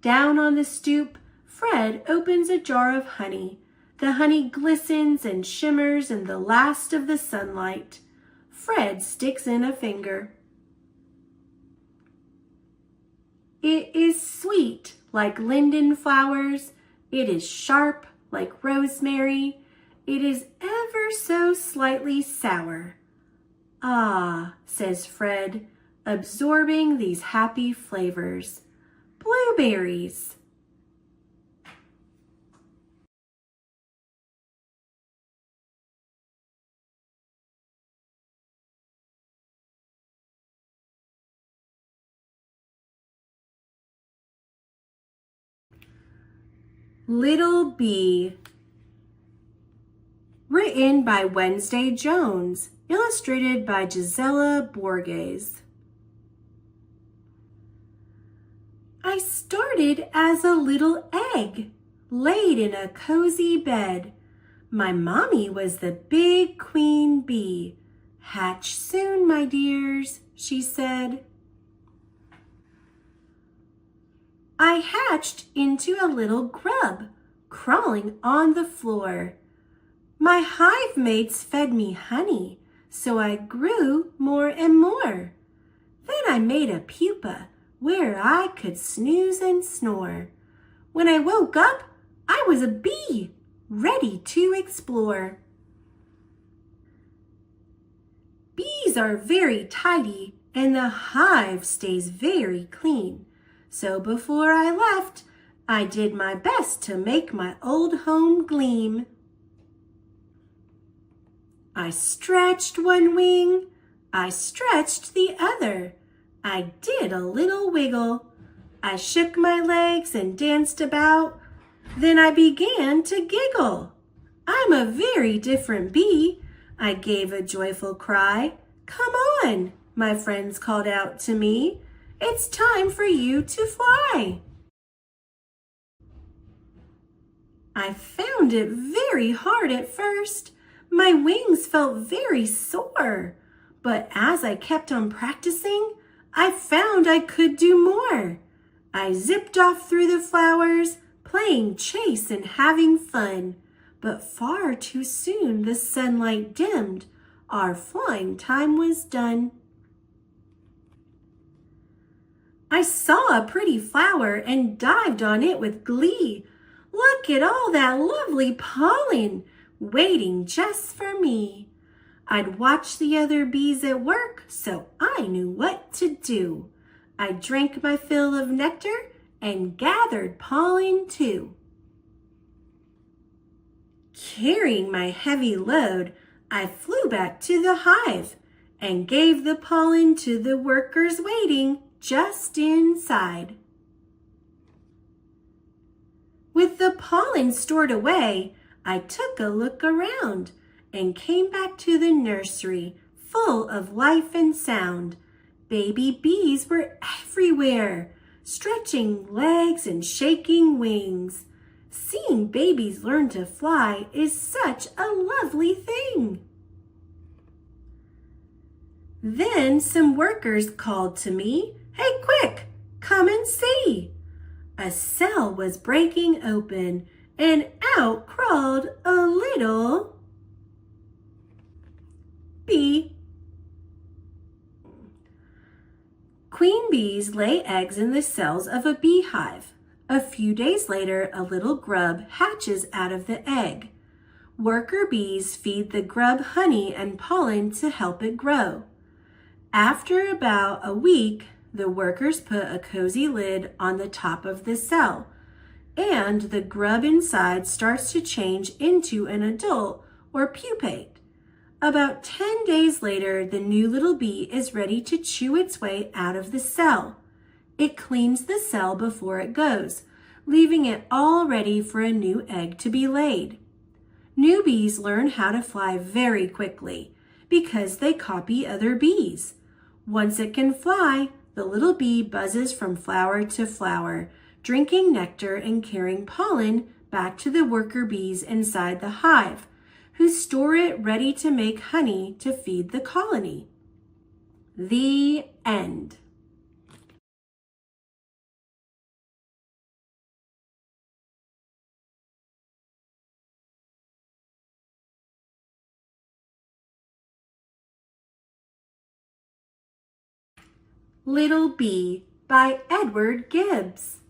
Down on the stoop, Fred opens a jar of honey. The honey glistens and shimmers in the last of the sunlight. Fred sticks in a finger. It is sweet like linden flowers. It is sharp like rosemary. It is ever so slightly sour. "Ah," says Fred, absorbing these happy flavors. "Blueberries." Little Bee. Written by Wednesday Jones. Illustrated by Gisela Borges. I started as a little egg, laid in a cozy bed. My mommy was the big queen bee. "Hatch soon, my dears," she said. I hatched into a little grub, crawling on the floor. My hive mates fed me honey, so I grew more and more. Then I made a pupa where I could snooze and snore. When I woke up, I was a bee, ready to explore. Bees are very tidy, and the hive stays very clean. So before I left, I did my best to make my old home gleam. I stretched one wing, I stretched the other. I did a little wiggle. I shook my legs and danced about. Then I began to giggle. I'm a very different bee. I gave a joyful cry. "Come on," my friends called out to me. "It's time for you to fly." I found it very hard at first. My wings felt very sore. But as I kept on practicing, I found I could do more. I zipped off through the flowers, playing chase and having fun. But far too soon the sunlight dimmed. Our flying time was done. I saw a pretty flower and dived on it with glee. Look at all that lovely pollen, waiting just for me. I'd watch the other bees at work, so I knew what to do. I drank my fill of nectar and gathered pollen too. Carrying my heavy load, I flew back to the hive and gave the pollen to the workers waiting just inside. With the pollen stored away, I took a look around and came back to the nursery full of life and sound. Baby bees were everywhere, stretching legs and shaking wings. Seeing babies learn to fly is such a lovely thing. Then some workers called to me, "Hey, quick, come and see." A cell was breaking open and out crawled a little bee. Queen bees lay eggs in the cells of a beehive. A few days later, a little grub hatches out of the egg. Worker bees feed the grub honey and pollen to help it grow. After about a week, the workers put a cozy lid on the top of the cell, and the grub inside starts to change into an adult or pupate. About 10 days later, the new little bee is ready to chew its way out of the cell. It cleans the cell before it goes, leaving it all ready for a new egg to be laid. New bees learn how to fly very quickly because they copy other bees. Once it can fly, the little bee buzzes from flower to flower, drinking nectar and carrying pollen back to the worker bees inside the hive, who store it ready to make honey to feed the colony. The end. Little Bee by Edward Gibbs.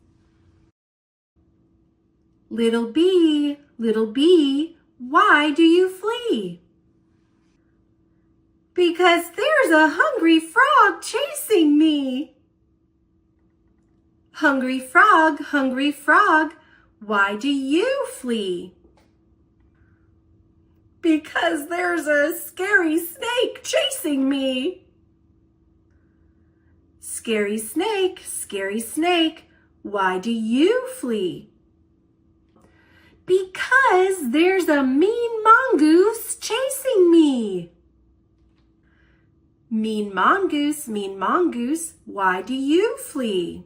Little bee, why do you flee? Because there's a hungry frog chasing me. Hungry frog, why do you flee? Because there's a scary snake chasing me. Scary snake, why do you flee? Because there's a mean mongoose chasing me. Mean mongoose, why do you flee?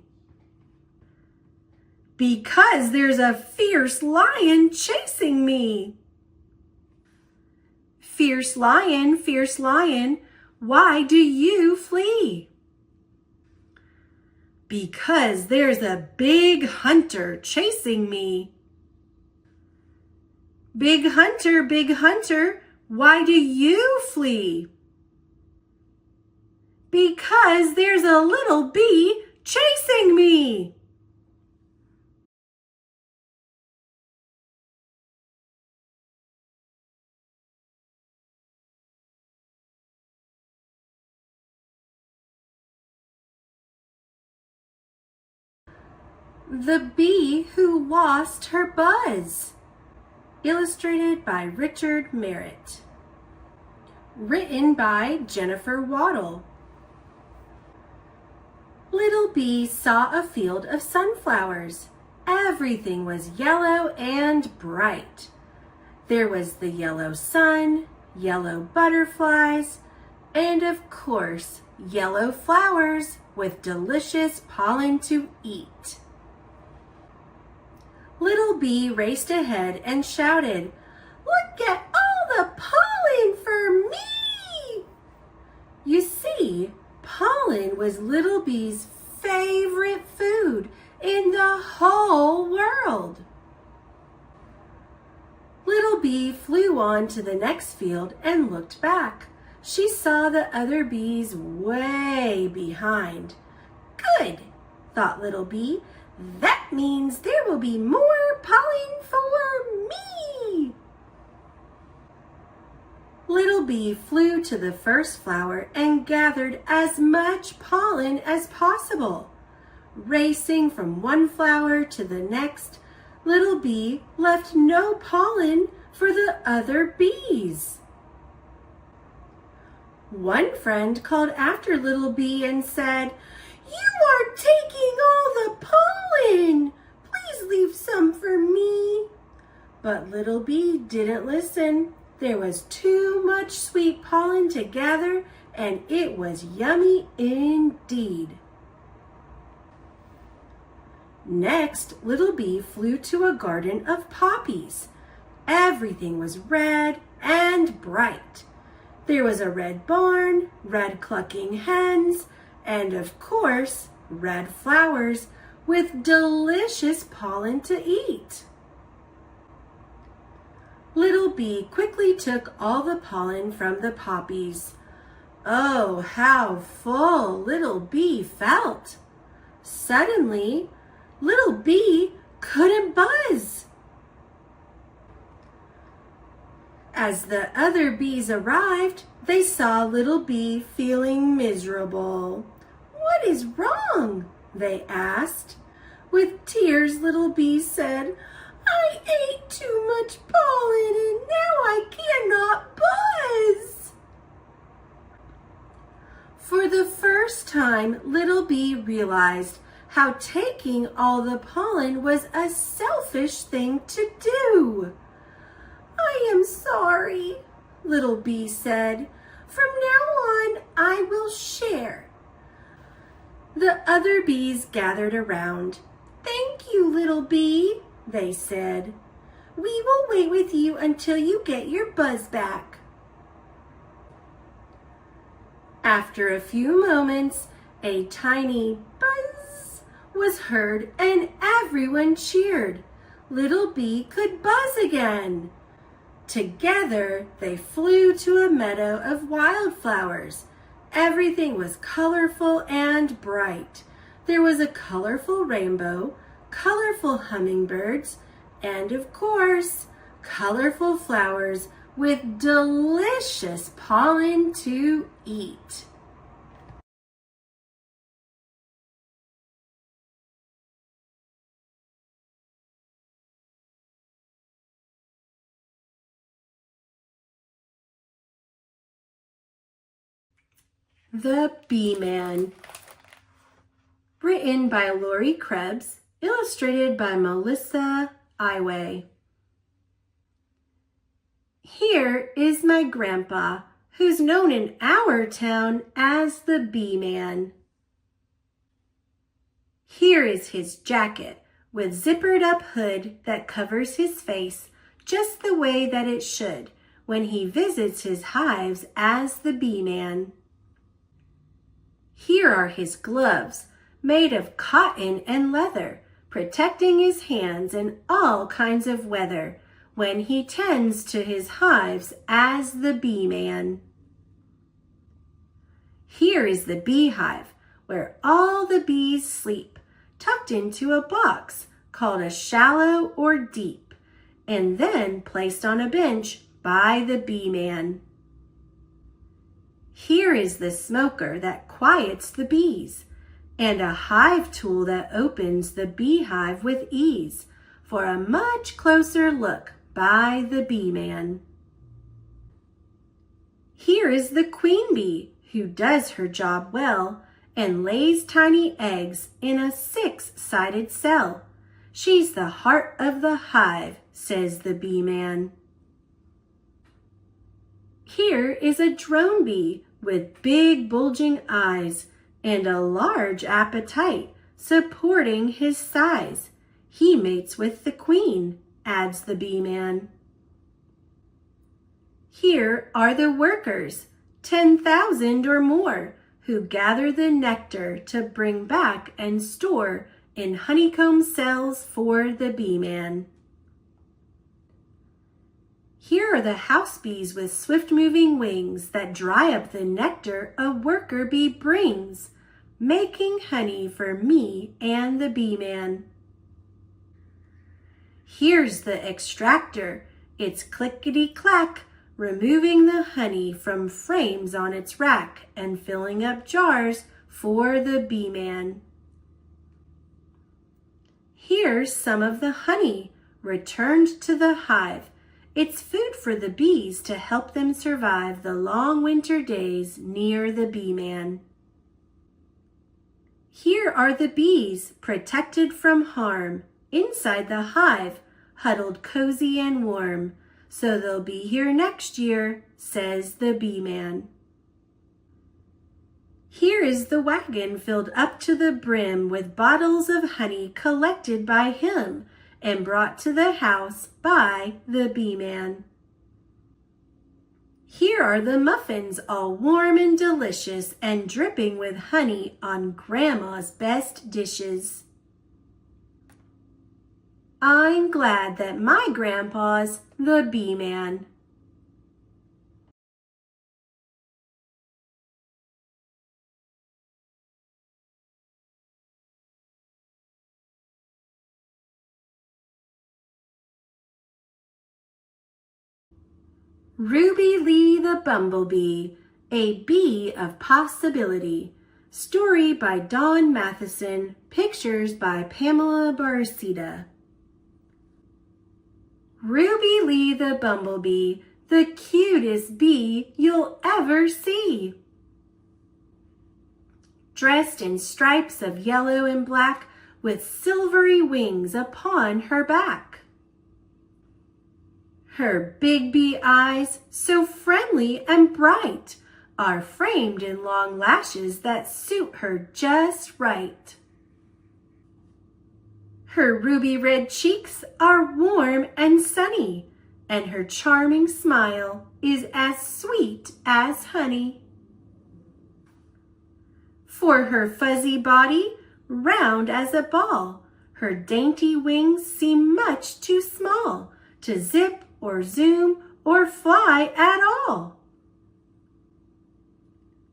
Because there's a fierce lion chasing me. Fierce lion, why do you flee? Because there's a big hunter chasing me. Big hunter, why do you flee? Because there's a little bee chasing me. The Bee Who Lost Her Buzz. Illustrated by Richard Merritt. Written by Jennifer Waddle. Little Bee saw a field of sunflowers. Everything was yellow and bright. There was the yellow sun, yellow butterflies, and of course, yellow flowers with delicious pollen to eat. Little Bee raced ahead and shouted, "Look at all the pollen for me!" Little Bee's favorite food in the whole world. Little Bee flew on to the next field and looked back. She saw the other bees way behind. Good, thought Little Bee. That means there will be more pollen for me. Little Bee flew to the first flower and gathered as much pollen as possible. Racing from one flower to the next, Little Bee left no pollen for the other bees. One friend called after Little Bee and said, "You are taking all the pollen. Please leave some for me." But Little Bee didn't listen. There was too much sweet pollen to gather, and it was yummy indeed. Next, Little Bee flew to a garden of poppies. Everything was red and bright. There was a red barn, red clucking hens, and of course, red flowers with delicious pollen to eat. Little Bee quickly took all the pollen from the poppies. Oh, how full Little Bee felt! Suddenly, Little Bee couldn't buzz. As the other bees arrived, they saw Little Bee feeling miserable. "What is wrong?" they asked. With tears, Little Bee said, "I ate too much pollen and now I cannot buzz." For the first time, Little Bee realized how taking all the pollen was a selfish thing to do. "I am sorry," Little Bee said. "From now on, I will share." The other bees gathered around. "Thank you, Little Bee," they said. "We will wait with you until you get your buzz back." After a few moments, a tiny buzz was heard and everyone cheered. Little Bee could buzz again. Together, they flew to a meadow of wildflowers. Everything was colorful and bright. There was a colorful rainbow, colorful hummingbirds, and of course, colorful flowers with delicious pollen to eat. The Bee-man. Written by Lori Krebs, illustrated by Melissa Iway. Here is my grandpa, who's known in our town as the Bee-man. Here is his jacket with zippered up hood that covers his face just the way that it should when he visits his hives as the Bee-man. Here are his gloves, made of cotton and leather, protecting his hands in all kinds of weather when he tends to his hives as the Bee-man. Here is the beehive, where all the bees sleep, tucked into a box called a shallow or deep, and then placed on a bench by the Bee-man. Here is the smoker that quiets the bees, and a hive tool that opens the beehive with ease for a much closer look by the Bee-man. Here is the queen bee who does her job well and lays tiny eggs in a 6-sided cell. She's the heart of the hive, says the Bee-man. Here is a drone bee with big bulging eyes and a large appetite supporting his size. He mates with the queen, adds the Bee-man. Here are the workers, 10,000 or more, who gather the nectar to bring back and store in honeycomb cells for the bee-man. Here are the house bees with swift-moving wings that dry up the nectar a worker bee brings, making honey for me and the bee-man. Here's the extractor. It's clickety-clack, removing the honey from frames on its rack and filling up jars for the bee-man. Here's some of the honey returned to the hive. It's food for the bees to help them survive the long winter days near the bee-man. Here are the bees protected from harm inside the hive, huddled cozy and warm. So they'll be here next year, says the bee-man. Here is the wagon filled up to the brim with bottles of honey collected by him and brought to the house by the bee-man. Here are the muffins all warm and delicious and dripping with honey on Grandma's best dishes. I'm glad that my grandpa's the bee-man. Ruby Lee the Bumblebee, a Bee of Possibility. Story by Dawn Matheson. Pictures by Pamela Barcita. Ruby Lee the Bumblebee, the cutest bee you'll ever see. Dressed in stripes of yellow and black, with silvery wings upon her back. Her big bee eyes, so friendly and bright, are framed in long lashes that suit her just right. Her ruby red cheeks are warm and sunny, and her charming smile is as sweet as honey. For her fuzzy body, round as a ball, her dainty wings seem much too small to zip or zoom or fly at all.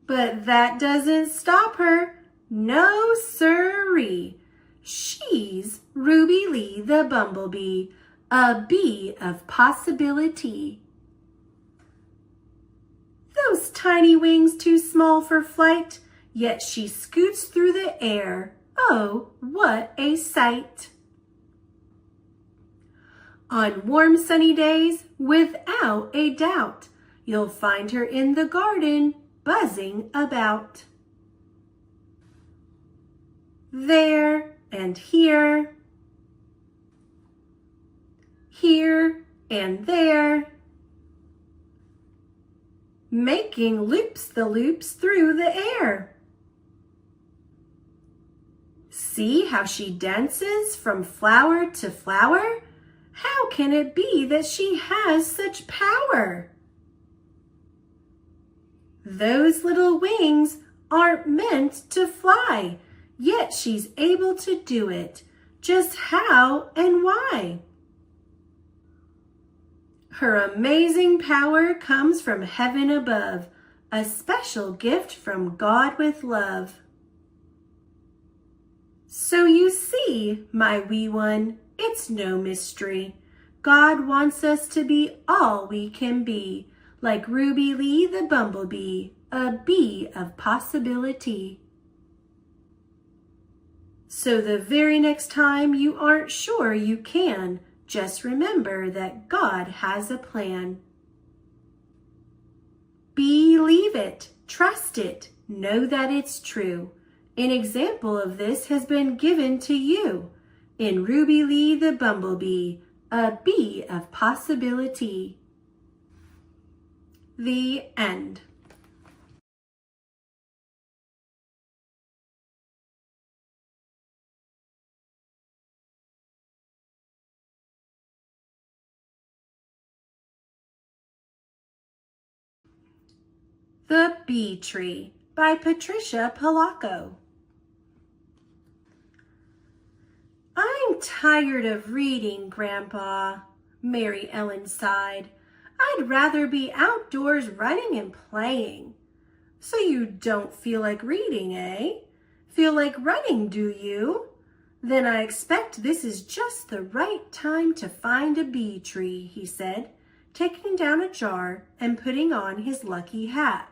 But that doesn't stop her, no siree. She's Ruby Lee the Bumblebee, a bee of possibility. Those tiny wings too small for flight, yet she scoots through the air. Oh, what a sight! On warm sunny days, without a doubt, you'll find her in the garden, buzzing about. There and here, here and there, making loops through the air. See how she dances from flower to flower? How can it be that she has such power? Those little wings aren't meant to fly, yet she's able to do it. Just how and why? Her amazing power comes from heaven above, a special gift from God with love. So you see, my wee one, it's no mystery. God wants us to be all we can be, like Ruby Lee the Bumblebee, a bee of possibility. So the very next time you aren't sure you can, just remember that God has a plan. Believe it, trust it, know that it's true. An example of this has been given to you in Ruby Lee the Bumblebee, a bee of possibility. The end. The Bee Tree by Patricia Polacco. I'm tired of reading, Grandpa, Mary Ellen sighed. I'd rather be outdoors running and playing. So you don't feel like reading, eh? Feel like running, do you? Then I expect this is just the right time to find a bee tree, he said, taking down a jar and putting on his lucky hat.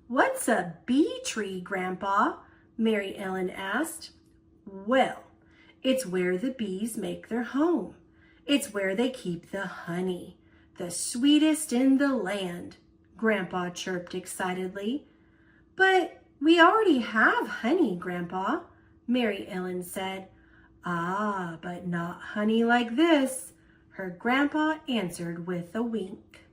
What's a bee tree, Grandpa? Mary Ellen asked. Well, it's where the bees make their home. It's where they keep the honey, the sweetest in the land, Grandpa chirped excitedly. But we already have honey, Grandpa, Mary Ellen said. Ah, but not honey like this, her grandpa answered with a wink.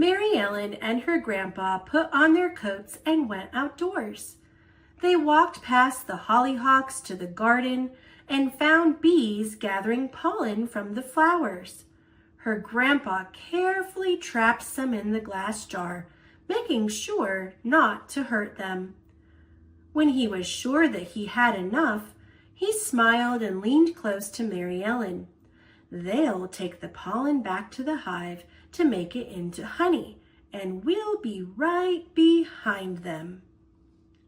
Mary Ellen and her grandpa put on their coats and went outdoors. They walked past the hollyhocks to the garden and found bees gathering pollen from the flowers. Her grandpa carefully trapped some in the glass jar, making sure not to hurt them. When he was sure that he had enough, he smiled and leaned close to Mary Ellen. They'll take the pollen back to the hive to make it into honey, and we'll be right behind them.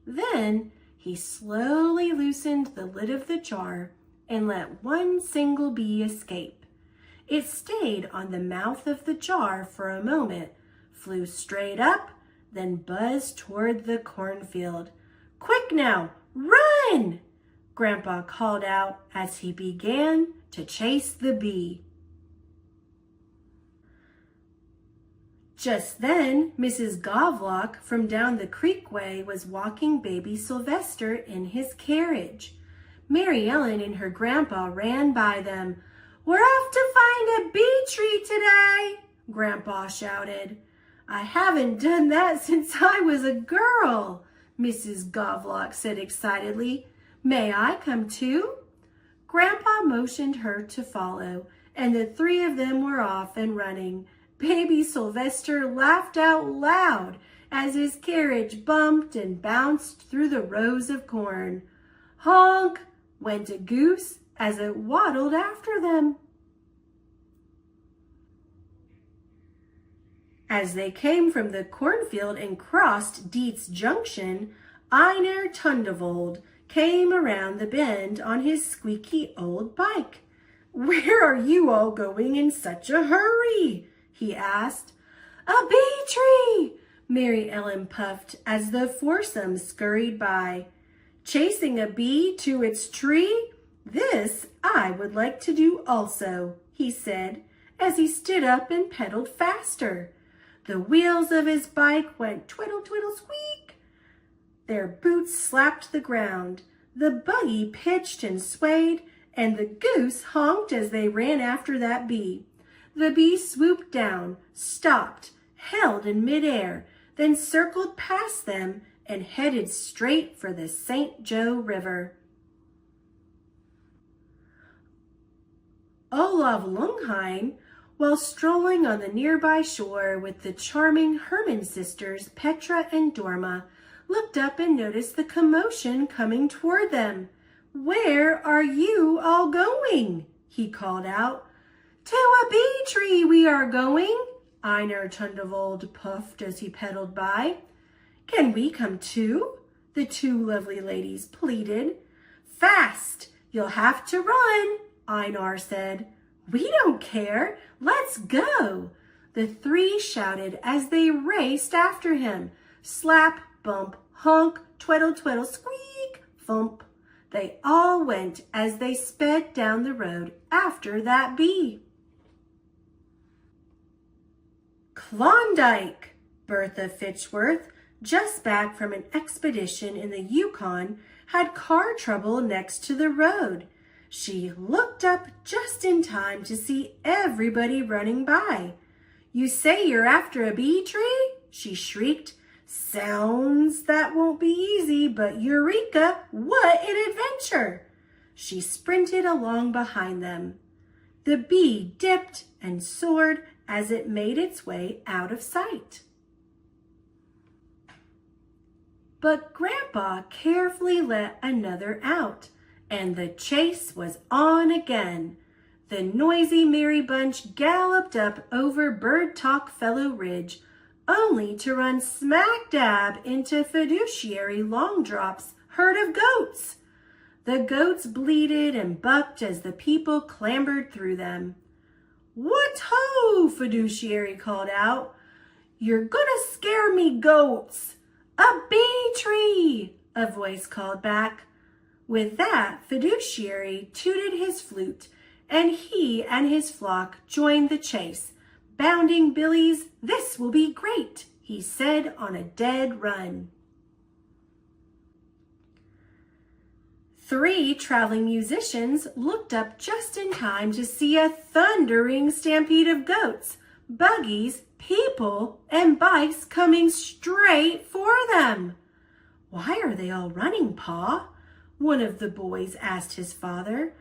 Then he slowly loosened the lid of the jar and let one single bee escape. It stayed on the mouth of the jar for a moment, flew straight up, then buzzed toward the cornfield. Quick now, run! Grandpa called out as he began to chase the bee. Just then, Mrs. Govlock from down the creekway was walking baby Sylvester in his carriage. Mary Ellen and her grandpa ran by them. We're off to find a bee tree today, Grandpa shouted. I haven't done that since I was a girl, Mrs. Govlock said excitedly. May I come too? Grandpa motioned her to follow, and the three of them were off and running. Baby Sylvester laughed out loud as his carriage bumped and bounced through the rows of corn. Honk! Went a goose as it waddled after them. As they came from the cornfield and crossed Dietz Junction, Einar Tundevold came around the bend on his squeaky old bike. Where are you all going in such a hurry? He asked. A bee tree, Mary Ellen puffed as the foursome scurried by. Chasing a bee to its tree? This I would like to do also, he said, as he stood up and pedaled faster. The wheels of his bike went twiddle, twiddle, squeak. Their boots slapped the ground. The buggy pitched and swayed, and the goose honked as they ran after that bee. The bee swooped down, stopped, held in midair, then circled past them and headed straight for the St. Joe River. Olav Lungheim, while strolling on the nearby shore with the charming Herman sisters Petra and Dorma, looked up and noticed the commotion coming toward them. Where are you all going? He called out. To a bee tree we are going, Einar Tundevold puffed as he pedaled by. Can we come too? The two lovely ladies pleaded. Fast, you'll have to run, Einar said. We don't care, let's go. The three shouted as they raced after him. Slap, bump, honk, twiddle, twiddle, squeak, thump. They all went as they sped down the road after that bee. Klondike! Bertha Fitchworth, just back from an expedition in the Yukon, had car trouble next to the road. She looked up just in time to see everybody running by. You say you're after a bee tree? She shrieked. Sounds that won't be easy, but eureka, what an adventure! She sprinted along behind them. The bee dipped and soared as it made its way out of sight. But Grandpa carefully let another out, and the chase was on again. The noisy merry bunch galloped up over Bird Talk Fellow Ridge, only to run smack dab into Fiduciary Longdrop's herd of goats. The goats bleated and bucked as the people clambered through them. "What ho!" Fiduciary called out. "You're gonna scare me, goats." "A bee tree!" a voice called back. With that, Fiduciary tooted his flute, and he and his flock joined the chase. "Bounding Billies, this will be great," he said on a dead run. 3 traveling musicians looked up just in time to see a thundering stampede of goats, buggies, people, and bikes coming straight for them. "Why are they all running, Pa?" one of the boys asked his father.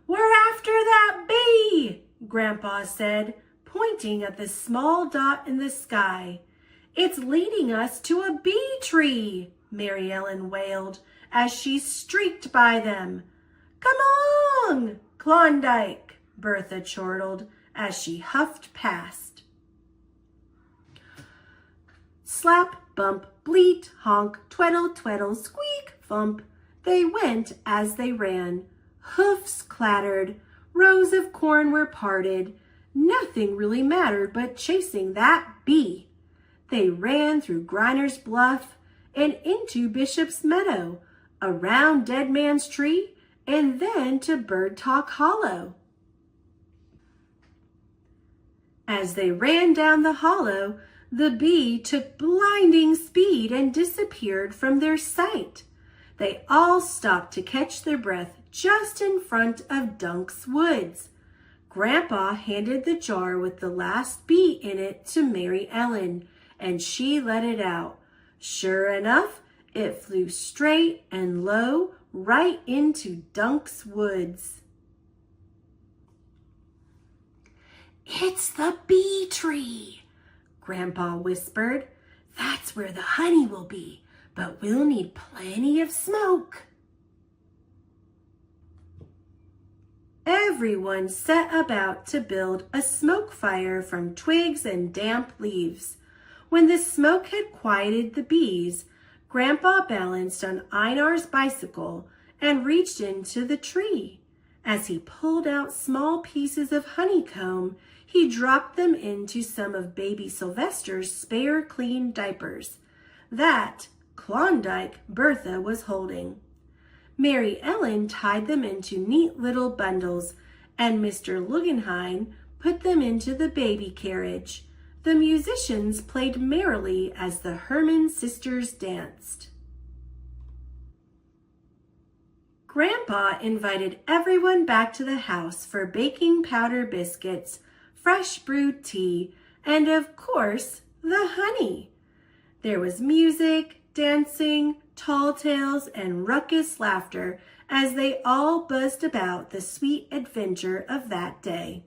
"We're after that bee," Grandpa said, pointing at the small dot in the sky. "It's leading us to a bee tree," Mary Ellen wailed as she streaked by them. "Come on, Klondike," Bertha chortled as she huffed past. Slap, bump, bleat, honk, tweddle, tweddle, squeak, thump. They went as they ran. Hoofs clattered. Rows of corn were parted. Nothing really mattered but chasing that bee. They ran through Griner's Bluff and into Bishop's Meadow, around Dead Man's Tree, and then to Bird Talk Hollow. As they ran down the hollow, the bee took blinding speed and disappeared from their sight. They all stopped to catch their breath just in front of Dunk's Woods. Grandpa handed the jar with the last bee in it to Mary Ellen, and she let it out. Sure enough, it flew straight and low right into Dunk's Woods. "It's the bee tree," Grandpa whispered. "That's where the honey will be, but we'll need plenty of smoke." Everyone set about to build a smoke fire from twigs and damp leaves. When the smoke had quieted the bees, Grandpa balanced on Einar's bicycle and reached into the tree. As he pulled out small pieces of honeycomb, he dropped them into some of baby Sylvester's spare clean diapers. That Klondike Bertha was holding. Mary Ellen tied them into neat little bundles, and Mr. Lugenheim put them into the baby carriage. The musicians played merrily as the Herman sisters danced. Grandpa invited everyone back to the house for baking powder biscuits, fresh brewed tea, and of course, the honey. There was music, dancing, tall tales, and ruckus laughter as they all buzzed about the sweet adventure of that day.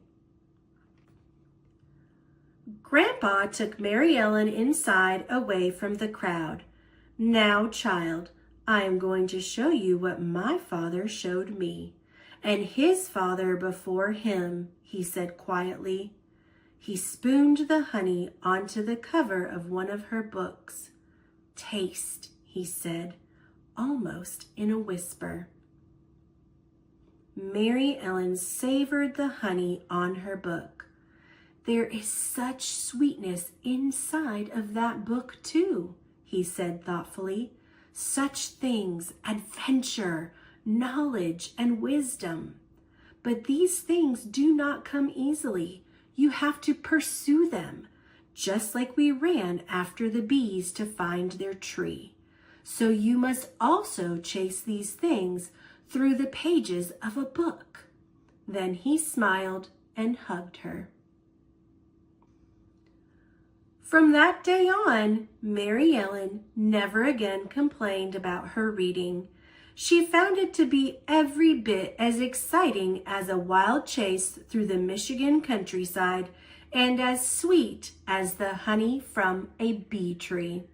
Grandpa took Mary Ellen inside away from the crowd. "Now, child, I am going to show you what my father showed me, and his father before him," he said quietly. He spooned the honey onto the cover of one of her books. "Taste," he said, almost in a whisper. Mary Ellen savored the honey on her book. "There is such sweetness inside of that book too," he said thoughtfully. "Such things, adventure, knowledge, and wisdom. But these things do not come easily. You have to pursue them, just like we ran after the bees to find their tree. So you must also chase these things through the pages of a book." Then he smiled and hugged her. From that day on, Mary Ellen never again complained about her reading. She found it to be every bit as exciting as a wild chase through the Michigan countryside and as sweet as the honey from a bee tree.